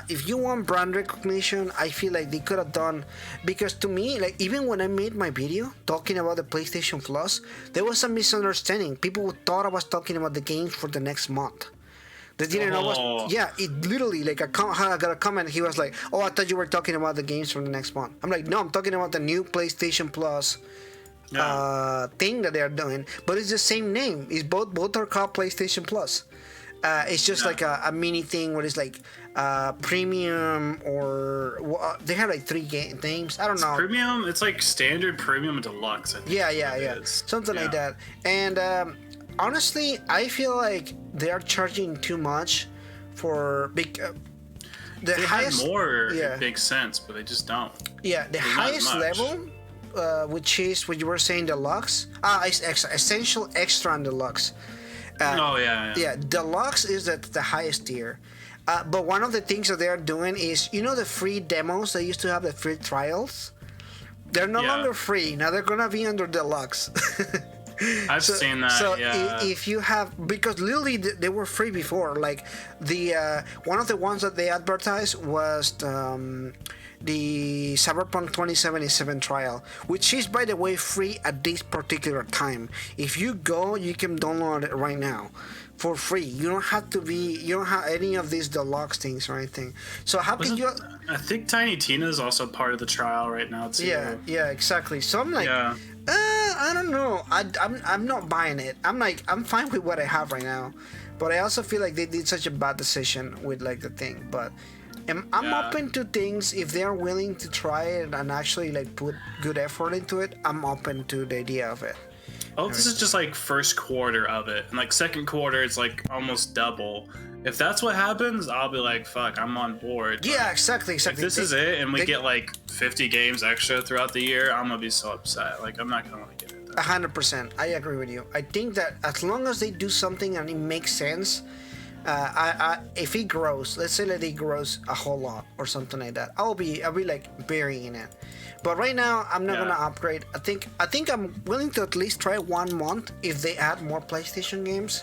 If you want brand recognition, I feel like they could have done, because to me, like even when I made my video talking about the PlayStation Plus, there was a misunderstanding. People thought I was talking about the games for the next month. They didn't know it literally, like I got a comment. He was like, "Oh, I thought you were talking about the games from the next month." I'm like, "No, I'm talking about the new PlayStation Plus thing that they're doing, but it's the same name. It's both are called PlayStation Plus. It's just like a mini thing where it's like premium, or they have like 3 names. I don't know. Premium. It's like standard, premium, and deluxe. I think yeah. Something like that. And honestly, I feel like they are charging too much for The they highest, had more, yeah. it makes sense, but they just don't. Yeah, the There's not highest much. level, which is what you were saying, deluxe. Essential, extra, and deluxe. Oh yeah. Yeah, deluxe is the highest tier. But one of the things that they're doing is, the free demos they used to have, the free trials. They're no Yeah. longer free now. They're gonna be under deluxe. I've seen that. So yeah. if you have, because literally they were free before. Like the one of the ones that they advertised was the Cyberpunk 2077 trial, which is, by the way, free at this particular time. If you go, you can download it right now for free. You don't have any of these deluxe things or anything. So how can you? I think Tiny Tina is also part of the trial right now too. Yeah, exactly. So I'm like, Yeah. I don't know. I'm not buying it. I'm fine with what I have right now, but I also feel like they did such a bad decision with like the thing. But I'm Yeah. open to things if they are willing to try it and actually like put good effort into it. I'm open to the idea of it. Oh, this is just like first quarter of it, and like second quarter it's like almost double. If that's what happens, I'll be like, fuck, I'm on board. But Yeah, exactly. if this is it, and we get like 50 games extra throughout the year, I'm gonna be so upset. Like, I'm not gonna get it. 100%. I agree with you. I think that as long as they do something and it makes sense, if it grows, let's say that it grows a whole lot or something like that, I'll be like burying it. But right now, I'm not gonna upgrade. I think I'm willing to at least try 1 month if they add more PlayStation games.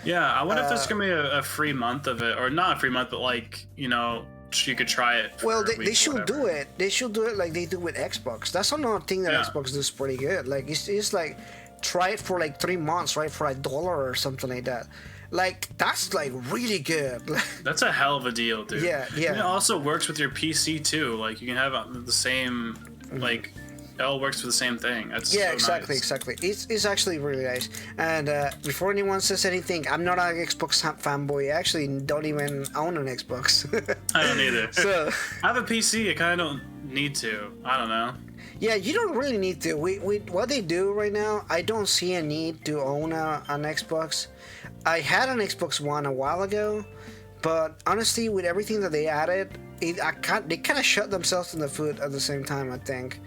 Yeah, I wonder if there's gonna be a free month of it, or not a free month, but like, you could try it. For Well, a week they or should whatever. do it. They should do it like they do with Xbox. That's another thing that Yeah. Xbox does pretty good. Like it's like try it for like 3 months, right, for $1 or something like that. Like that's like really good. That's a hell of a deal, dude. Yeah, yeah. And it also works with your PC too. Like, you can have the same, like, it all works for the same thing. That's Yeah, so exactly, nice. exactly. It's actually really nice. And before anyone says anything, I'm not an Xbox fanboy. I actually don't even own an Xbox. I don't either. So I have a PC. I kind of don't need to. I don't know. yeah, you don't really need to. We what they do right now, I don't see a need to own an Xbox. I had an Xbox One a while ago, but honestly, with everything that they added, they kind of shot themselves in the foot at the same time, I think.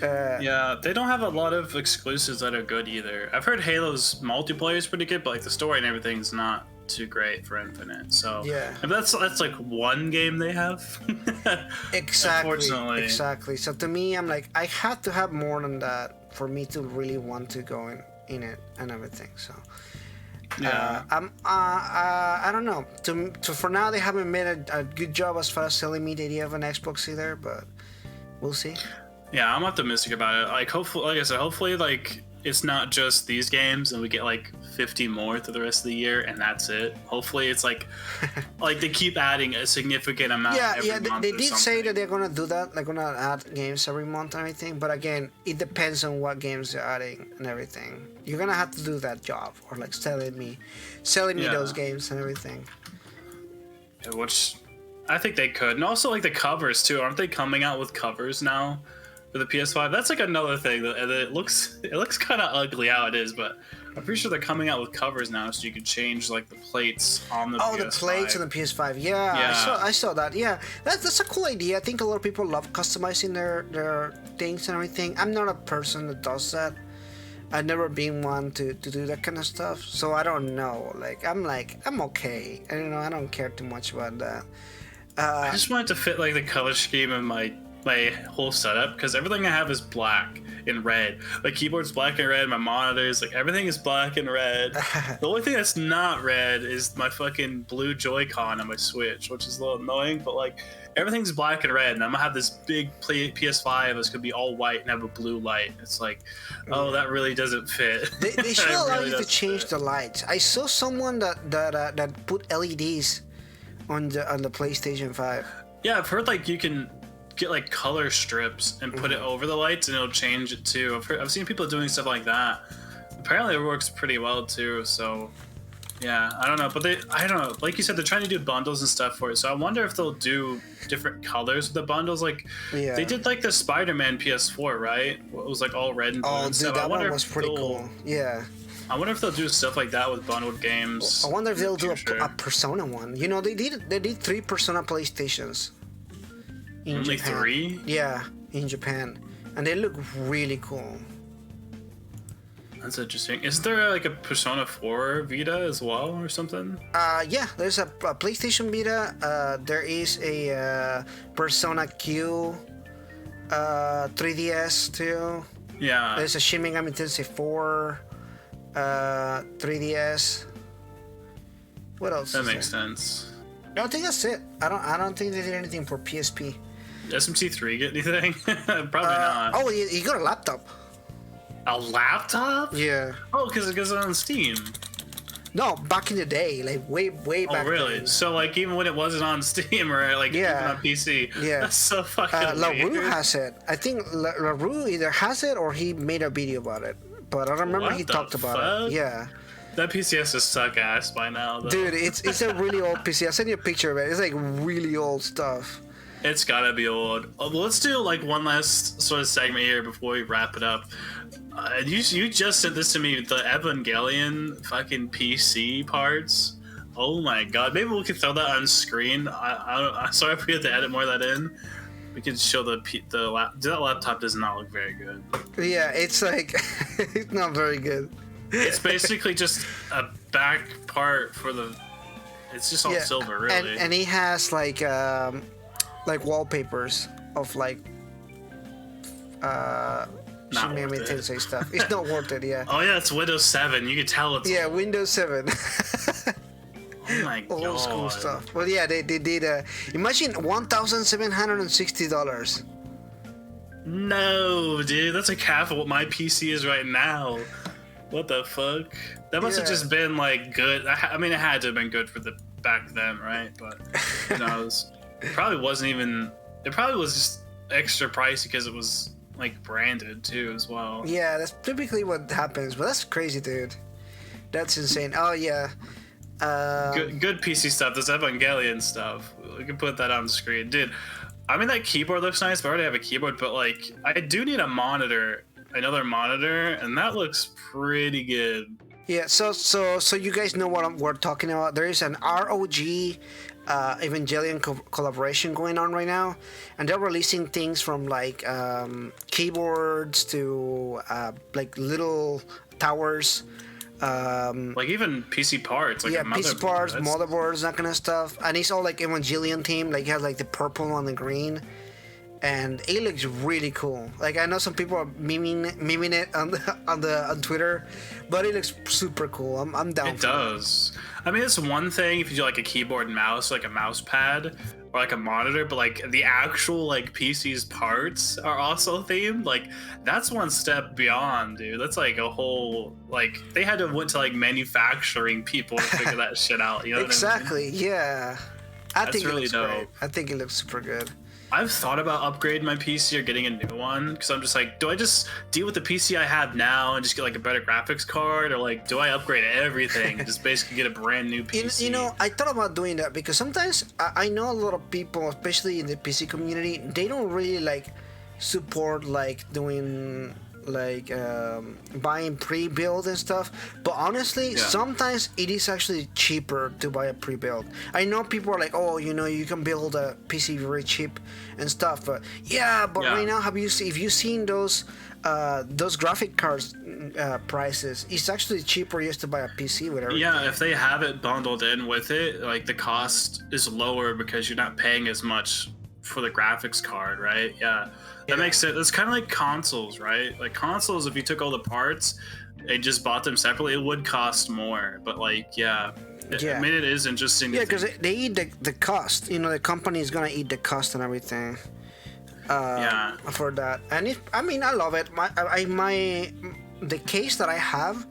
Yeah, they don't have a lot of exclusives that are good either. I've heard Halo's multiplayer is pretty good, but like the story and everything's not too great for Infinite. So Yeah. if that's like one game they have. Exactly. Unfortunately. Exactly. So to me, I'm like, I had to have more than that for me to really want to go in it and everything. So Yeah. I don't know. To for now, they haven't made a good job as far as selling me the idea of an Xbox either, but we'll see. Yeah, I'm optimistic about it. Like, hopefully, like I said, hopefully, like, it's not just these games and we get like 50 more through the rest of the year and that's it. Hopefully it's like they keep adding a significant amount every month they or did say something. that they're gonna do that. They're gonna add games every month and everything. But again, it depends on what games they're adding and everything. You're gonna have to do that job or like selling me Yeah. those games and everything. Yeah, which I think they could. And also like the covers too. Aren't they coming out with covers now for the PS5? That's like another thing that it looks kind of ugly how it is, but I'm pretty sure they're coming out with covers now so you can change like the plates on the PS5. The plates on the PS5. Yeah, Yeah. I saw that. Yeah, that's a cool idea. I think a lot of people love customizing their things and everything. I'm not a person that does that. I've never been one to do that kind of stuff, so I don't know. I'm okay. I don't care too much about that. I just want it to fit like the color scheme of my whole setup because everything I have is black and red. My keyboard's black and red. My monitors, like everything is black and red. The only thing that's not red is my fucking blue Joy-Con on my Switch, which is a little annoying. But like everything's black and red, and I'm gonna have this big PS5 that's gonna be all white and have a blue light. It's like, oh, that really doesn't fit. They should It allow really you to doesn't change fit. the lights. I saw someone that put LEDs on the PlayStation 5. Yeah, I've heard like you can get like color strips and put it over the lights and it'll change it too. I've seen people doing stuff like that. Apparently it works pretty well too. So yeah, I don't know, but I don't know. Like you said, they're trying to do bundles and stuff for it. So I wonder if they'll do different colors with the bundles. Like Yeah. they did like the Spider-Man PS4, right? It was like all red and blue. Oh, and dude, stuff. I that wonder one was if pretty they'll- cool. Yeah. I wonder if they'll do stuff like that with bundled games. I wonder if they'll do future. a Persona one. You know, they did 3 Persona PlayStations. In Only Japan. 3? Yeah, in Japan, and they look really cool. That's interesting. Is there like a Persona 4 Vita as well or something? Yeah, there's a PlayStation Vita. There is a Persona Q 3DS too. Yeah. There's a Shin Megami Tensei 4 3DS. What else? That makes sense. I think that's it. I don't think they did anything for PSP. SMT3 get anything? Probably not. Oh, you got a laptop. A laptop? Yeah. Oh, because it goes on Steam. No, back in the day, like way back. Oh, really? then. So, like, even when it wasn't on Steam or like even on PC, Yeah. that's so fucking LaRue weird. has it. I think LaRue either has it or he made a video about it. But I remember What he the talked about fuck? it. Yeah. That PC has to suck ass by now, though. Dude, it's a really old PC. I'll send you a picture of it. It's like really old stuff. It's gotta be old. Let's do like one last sort of segment here before we wrap it up. You just sent this to me, the Evangelion fucking PC parts. Oh my god, maybe we could throw that on screen. I'm sorry if we have to edit more of that in. We could show that laptop does not look very good. Yeah, it's like it's not very good. It's basically just a back part for the. It's just all silver, really. And he has like wallpapers of like Shin Megami Tensei stuff. It's not worth it. Yeah. Oh yeah, it's Windows 7. You can tell it's Windows 7. Oh my god. Old school stuff. Well, yeah, they did. Imagine $1,760. No, dude, that's like half of what my PC is right now. What the fuck? That must have just been like good. I mean, it had to have been good for the back then, right? But you know, it probably wasn't even. It probably was just extra pricey because it was like branded too, as well. Yeah, that's typically what happens. But that's crazy, dude. That's insane. Oh yeah. Good PC stuff. This Evangelion stuff. We can put that on the screen, dude. I mean, that keyboard looks nice, but I already have a keyboard. But like, I do need a monitor, another monitor, and that looks pretty good. Yeah. So you guys know what we're talking about. There is an ROG Evangelion collaboration going on right now, and they're releasing things from like keyboards to like little towers. Like even PC parts, like PC parts, motherboards, that kind of stuff, and it's all like Evangelion theme. Like it has like the purple and the green, and it looks really cool. Like I know some people are memeing it on Twitter, but it looks super cool. I'm down. It does. I mean, it's one thing if you do like a keyboard and mouse, like a mouse pad or like a monitor, but like the actual like PC's parts are also themed. Like that's one step beyond, dude. That's like a whole like they had to went to like manufacturing people to figure that shit out. You know exactly. What I mean? Yeah. I think really it looks dope. great. I think it looks super good. I've thought about upgrading my PC or getting a new one because I'm just like, do I just deal with the PC I have now and just get like a better graphics card, or like do I upgrade everything and just basically get a brand new PC? You know, I thought about doing that because sometimes I know a lot of people, especially in the PC community, they don't really like support like doing like buying pre-build and stuff, but honestly sometimes it is actually cheaper to buy a pre-build. I know people are like, oh, you know, you can build a PC very cheap and stuff, but right now have you seen those graphic cards prices? It's actually cheaper just to buy a PC with everything. Yeah, if they have it bundled in with it, like the cost is lower because you're not paying as much for the graphics card, right? That makes sense. It's kind of like consoles, right? Like consoles, if you took all the parts and just bought them separately, it would cost more. But like, I mean, it is interesting. Yeah, because they eat the cost. You know, the company is gonna eat the cost and everything. For that, and I love it. The case that I have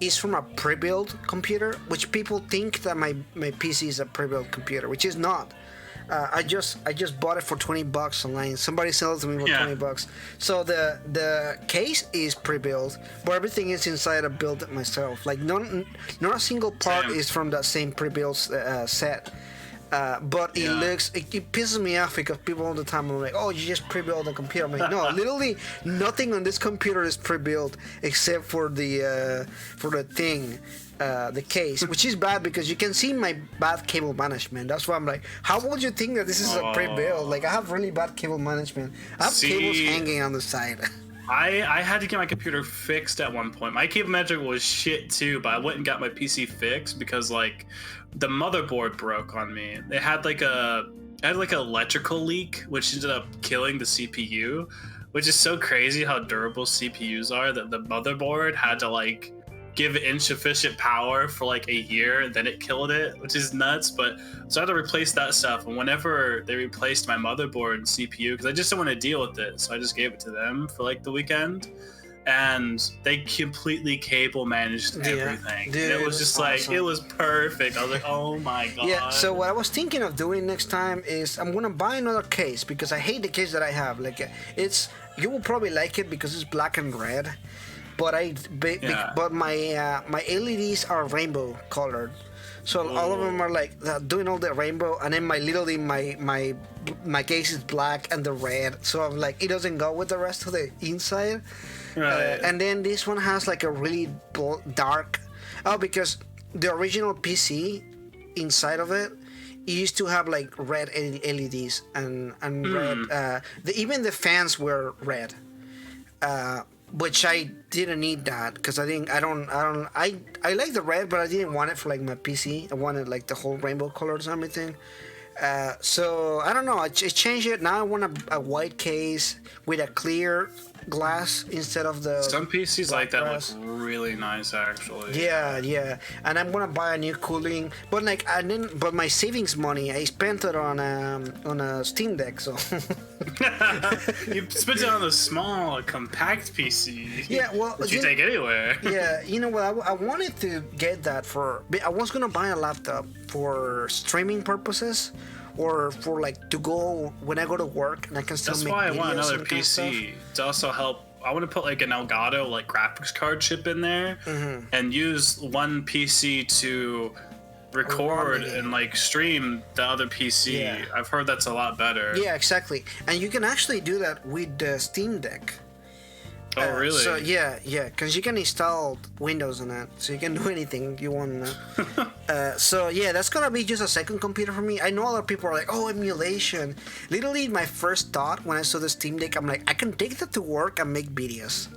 is from a pre-built computer, which people think that my PC is a pre-built computer, which is not. I just bought it for $20 online. Somebody sells it to me for $20. So the case is pre-built, but everything is inside. I built it myself. Like not a single part is from that same pre-built set. But it looks, it pisses me off because people all the time are like, oh, you just pre-built the computer. I'm like, no, literally nothing on this computer is pre-built except for the thing, the case, which is bad because you can see my bad cable management. That's why I'm like, how would you think that this is a pre-built? Like, I have really bad cable management. I have cables hanging on the side. I had to get my computer fixed at one point. My cable management was shit too, but I went and got my PC fixed because like the motherboard broke on me. It had like an electrical leak, which ended up killing the CPU, which is so crazy how durable CPUs are that the motherboard had to like give it insufficient power for like a year and then it killed it, which is nuts. But so I had to replace that stuff, and whenever they replaced my motherboard and CPU, because I just don't want to deal with it, so I just gave it to them for like the weekend, and they completely cable managed everything. Dude, and it was just awesome. Like it was perfect. I was like, oh my god. Yeah, so what I was thinking of doing next time is I'm gonna buy another case because I hate the case that I have. Like, it's, you will probably like it because it's black and red, but but my LEDs are rainbow colored, so all of them are like doing all the rainbow, and then my case is black and the red, so I'm like, it doesn't go with the rest of the inside. Right. And then this one has like a really dark, because the original PC inside of it used to have like red LEDs and red. Even the fans were red. Which I didn't need that because I like the red, but I didn't want it for like my PC. I wanted like the whole rainbow colors and everything. So I don't know. I changed it. Now I want a white case with a clear glass instead of the. Some PCs like that look really nice, actually. Yeah, and I'm gonna buy a new cooling, but like but my savings money I spent it on a Steam Deck, so. You spent it on a small, compact PC. Yeah, well, that you take anywhere. Yeah, you know what? I wanted to get that I was gonna buy a laptop for streaming purposes, or for like to go when I go to work and I can still make videos. That's why I want another PC to also help. I want to put like an Elgato like graphics card chip in there, and use one PC to record and like stream the other PC. Yeah. I've heard that's a lot better. Yeah, exactly. And you can actually do that with the Steam Deck. Oh, really? So yeah, because you can install Windows on that, so you can do anything you want. So yeah, that's gonna be just a second computer for me. I know other people are like, oh, emulation. Literally, my first thought when I saw the Steam Deck, I'm like, I can take that to work and make videos.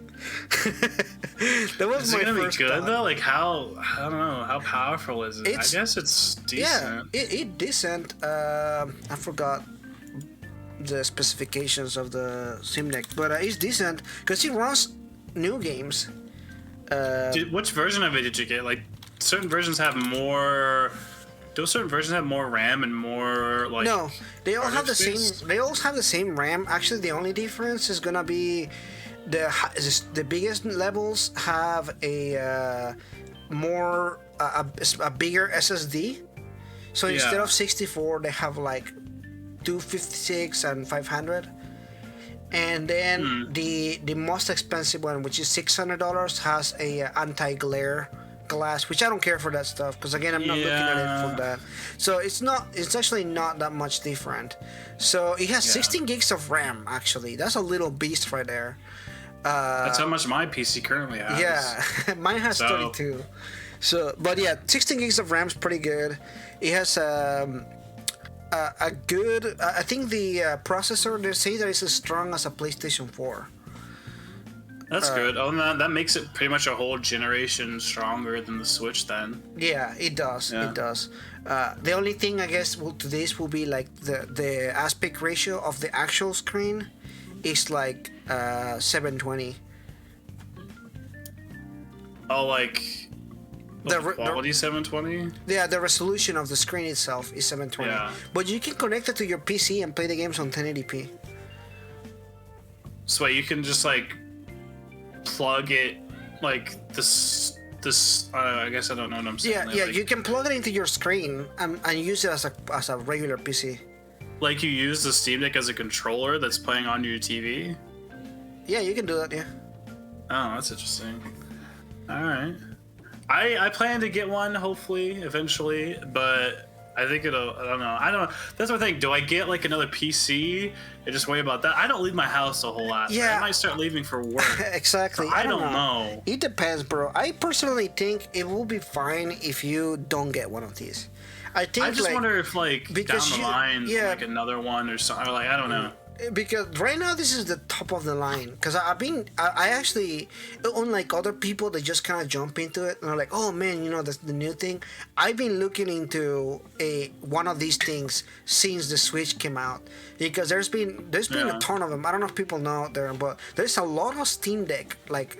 That was is my it gonna first be good thought. Though? Like how, I don't know, how powerful is it? I guess it's decent. Yeah, it's decent. I forgot the specifications of the Steam Deck, but it's decent because it runs new games. Which version of it did you get? Like, certain versions have more. Do certain versions have more RAM and more like? No, they all have the space? same. They all have the same RAM. Actually, the only difference is gonna be the biggest levels have a bigger SSD. So instead of 64, they have like 256 and 500. And then the most expensive one, which is $600, has a anti-glare glass, which I don't care for that stuff because again I'm not looking at it for that. So it's actually not that much different. So it has 16 gigs of RAM. Actually, that's a little beast right there. That's how much my PC currently has. Yeah, mine has 32. So, but yeah, 16 gigs of RAM is pretty good. It has a good. I think the processor, they say that it's as strong as a PlayStation 4. That's good. Oh, that makes it pretty much a whole generation stronger than the Switch then. Yeah, it does. Yeah. It does. The only thing I guess to this will be like the aspect ratio of the actual screen is like 720. Oh, like the quality 720? Yeah, the resolution of the screen itself is 720. Yeah. But you can connect it to your PC and play the games on 1080p. So wait, you can just like plug it like this I guess I don't know what I'm saying. Yeah, like, you can plug it into your screen and use it as a regular PC. Like you use the Steam Deck as a controller that's playing on your TV? Yeah, you can do that, yeah. Oh, that's interesting. Alright. I plan to get one, hopefully, eventually, but I think it'll. I don't know. I don't. That's the thing. Do I get like another PC and just worry about that? I don't leave my house a whole lot. Yeah. I might start leaving for work. Exactly. So I don't know. It depends, bro. I personally think it will be fine if you don't get one of these. I think. I just wonder if like down the line, yeah, like another one or something. Or like I don't know. Because right now this is the top of the line. Because I actually, unlike other people that just kind of jump into it and are like, oh man, you know, that's the new thing. I've been looking into one of these things since the Switch came out, because there's been a ton of them. I don't know if people know out there, but there's a lot of Steam Deck like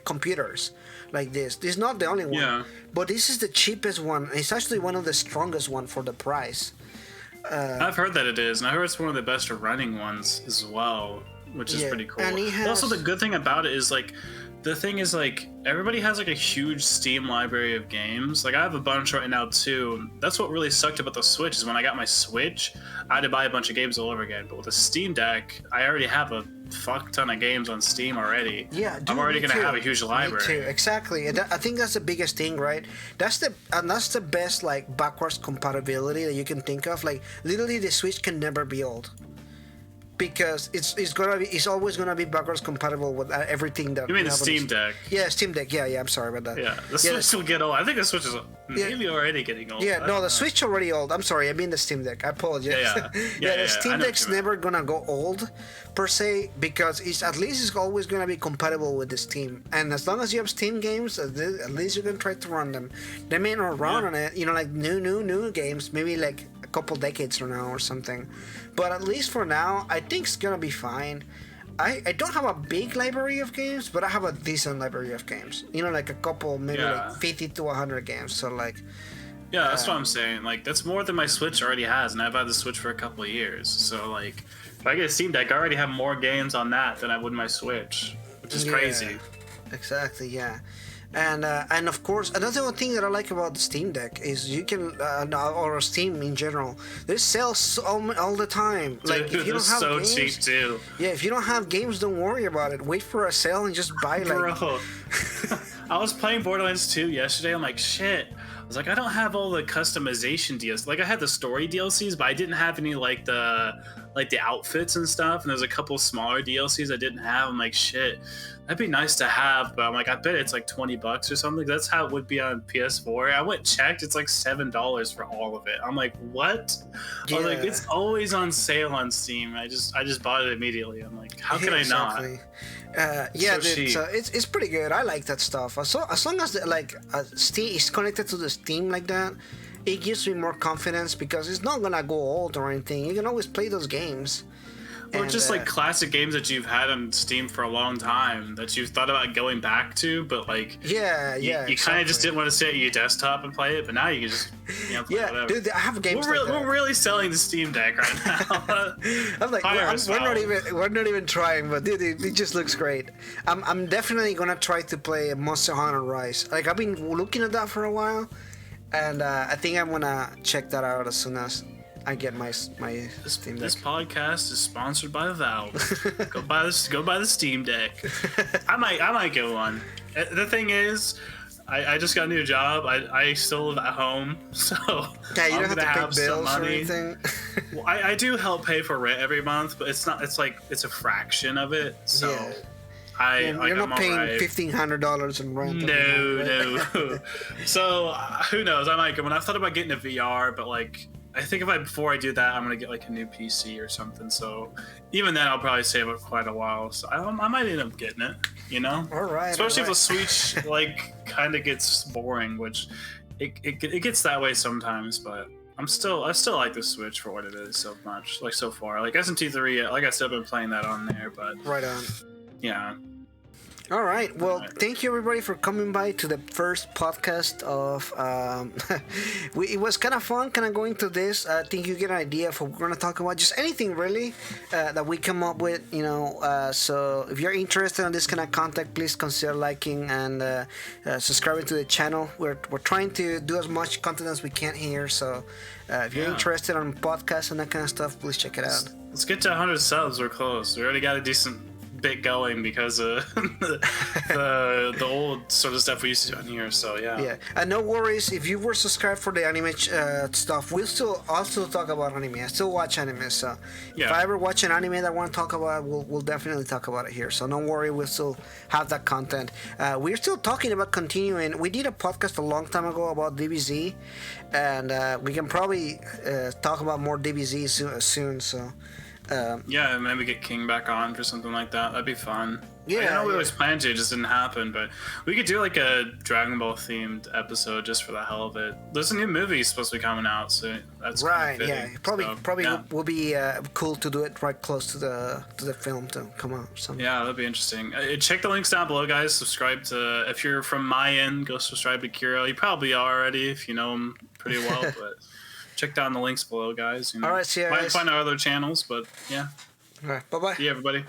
computers like this. This is not the only one, but this is the cheapest one. It's actually one of the strongest one for the price. I've heard that it is, and I heard it's one of the best running ones as well, which is pretty cool. And also, the good thing about it is like, the thing is like, everybody has like a huge Steam library of games. Like I have a bunch right now too. That's what really sucked about the Switch, is when I got my Switch, I had to buy a bunch of games all over again. But with the Steam Deck, I already have a fuck ton of games on Steam already. Yeah, dude, I'm already gonna have a huge library. Me too. Exactly. I think that's the biggest thing, right? That's the best like backwards compatibility that you can think of. Like literally, the Switch can never be old, because it's always gonna be backwards compatible with everything that. You mean the Steam Deck? Yeah, Steam Deck. Yeah, I'm sorry about that. Yeah, the Switch will get old. I think the Switch is maybe already getting old. Yeah, no, the Switch already old. I'm sorry, I mean the Steam Deck. I apologize. Yeah, the Steam Deck's never gonna go old, per se, because it's always gonna be compatible with the Steam. And as long as you have Steam games, at least you can try to run them. They may not run on it, you know, like new games, maybe like a couple decades from now or something. But at least for now, I think it's gonna be fine. I don't have a big library of games, but I have a decent library of games. You know, like a couple, maybe like 50 to 100 games. So like, yeah, that's what I'm saying. Like that's more than my Switch already has, and I've had the Switch for a couple of years. So like, if I get a Steam Deck, I already have more games on that than I would my Switch, which is crazy. Exactly. Yeah. And of course, another thing that I like about the Steam Deck is you can, or Steam in general, there's sales all the time. Like Dude, if you don't have so games, cheap too. Yeah, if you don't have games, don't worry about it. Wait for a sale and just buy like. Bro, I was playing Borderlands 2 yesterday. I'm like, shit. I was like, I don't have all the customization deals. Like I had the story DLCs, but I didn't have any like the outfits and stuff. And there's a couple smaller DLCs I didn't have. I'm like, shit. That'd be nice to have, but I'm like, I bet it's like $20 or something. That's how it would be on PS4. I went checked, it's like $7 for all of it. I'm like, what? Yeah. I was like, it's always on sale on Steam. I just bought it immediately. I'm like, how can I not? Yeah, so it's pretty good. I like that stuff. So as long as Steam is connected to the Steam like that, it gives me more confidence, because it's not gonna go old or anything. You can always play those games. Or just like classic games that you've had on Steam for a long time that you've thought about going back to, but like you kind of just didn't want to sit at your desktop and play it, but now you can just play whatever. Dude, I have games. We're really selling the Steam Deck right now. I'm like, we're not even trying, but dude, it just looks great. I'm definitely gonna try to play Monster Hunter Rise. Like I've been looking at that for a while, and I think I'm gonna check that out as soon as I get my Steam Deck. This podcast is sponsored by Valve. Go buy the Steam Deck. I might get one. The thing is, I just got a new job. I still live at home, so yeah, you don't have to pay bills or anything. Well, I do help pay for rent every month, but it's not. It's like it's a fraction of it. So. Yeah. You're not paying $1,500 in rent. No. So who knows? I might. When I thought about getting a VR, but like. I think before I do that, I'm gonna get like a new PC or something. So even then, I'll probably save up quite a while. So I might end up getting it. You know. All right. Especially if the Switch like kind of gets boring, which it gets that way sometimes. But I still like the Switch for what it is so much. Like so far, like SMT3, like I said, I've been playing that on there. But right on. Yeah. All right. Well, thank you everybody for coming by to the first podcast of. It was kind of fun, kind of going through this. I think you get an idea of what we're going to talk about. Just anything really that we come up with, you know. So if you're interested in this kind of content, please consider liking and subscribing to the channel. We're trying to do as much content as we can here. So if you're interested in podcasts and that kind of stuff, please check it out. Let's get to 100 subs. We're close. We already got a decent bit going because of the old sort of stuff we used to do on here. So yeah. Yeah, and no worries if you were subscribed for the anime stuff. We'll still also talk about anime. I still watch anime, so if I ever watch an anime that I want to talk about, we'll definitely talk about it here. So don't worry, we'll still have that content. We're still talking about continuing. We did a podcast a long time ago about DBZ, and we can probably talk about more DBZ soon. So. Yeah, maybe get King back on for something like that. That'd be fun. Yeah, I know we always planned to, it just didn't happen. But we could do like a Dragon Ball themed episode just for the hell of it. There's a new movie supposed to be coming out, so that's right. Kind of Yeah, probably will be cool to do it right close to the film to come out. So. Yeah, that'd be interesting. Check the links down below, guys. Subscribe to, if you're from my end, go subscribe to Kiro. You probably are already if you know him pretty well, but. Check down the links below, guys. All right, see you guys. Might find our other channels, but yeah. All right, bye-bye. See you, everybody.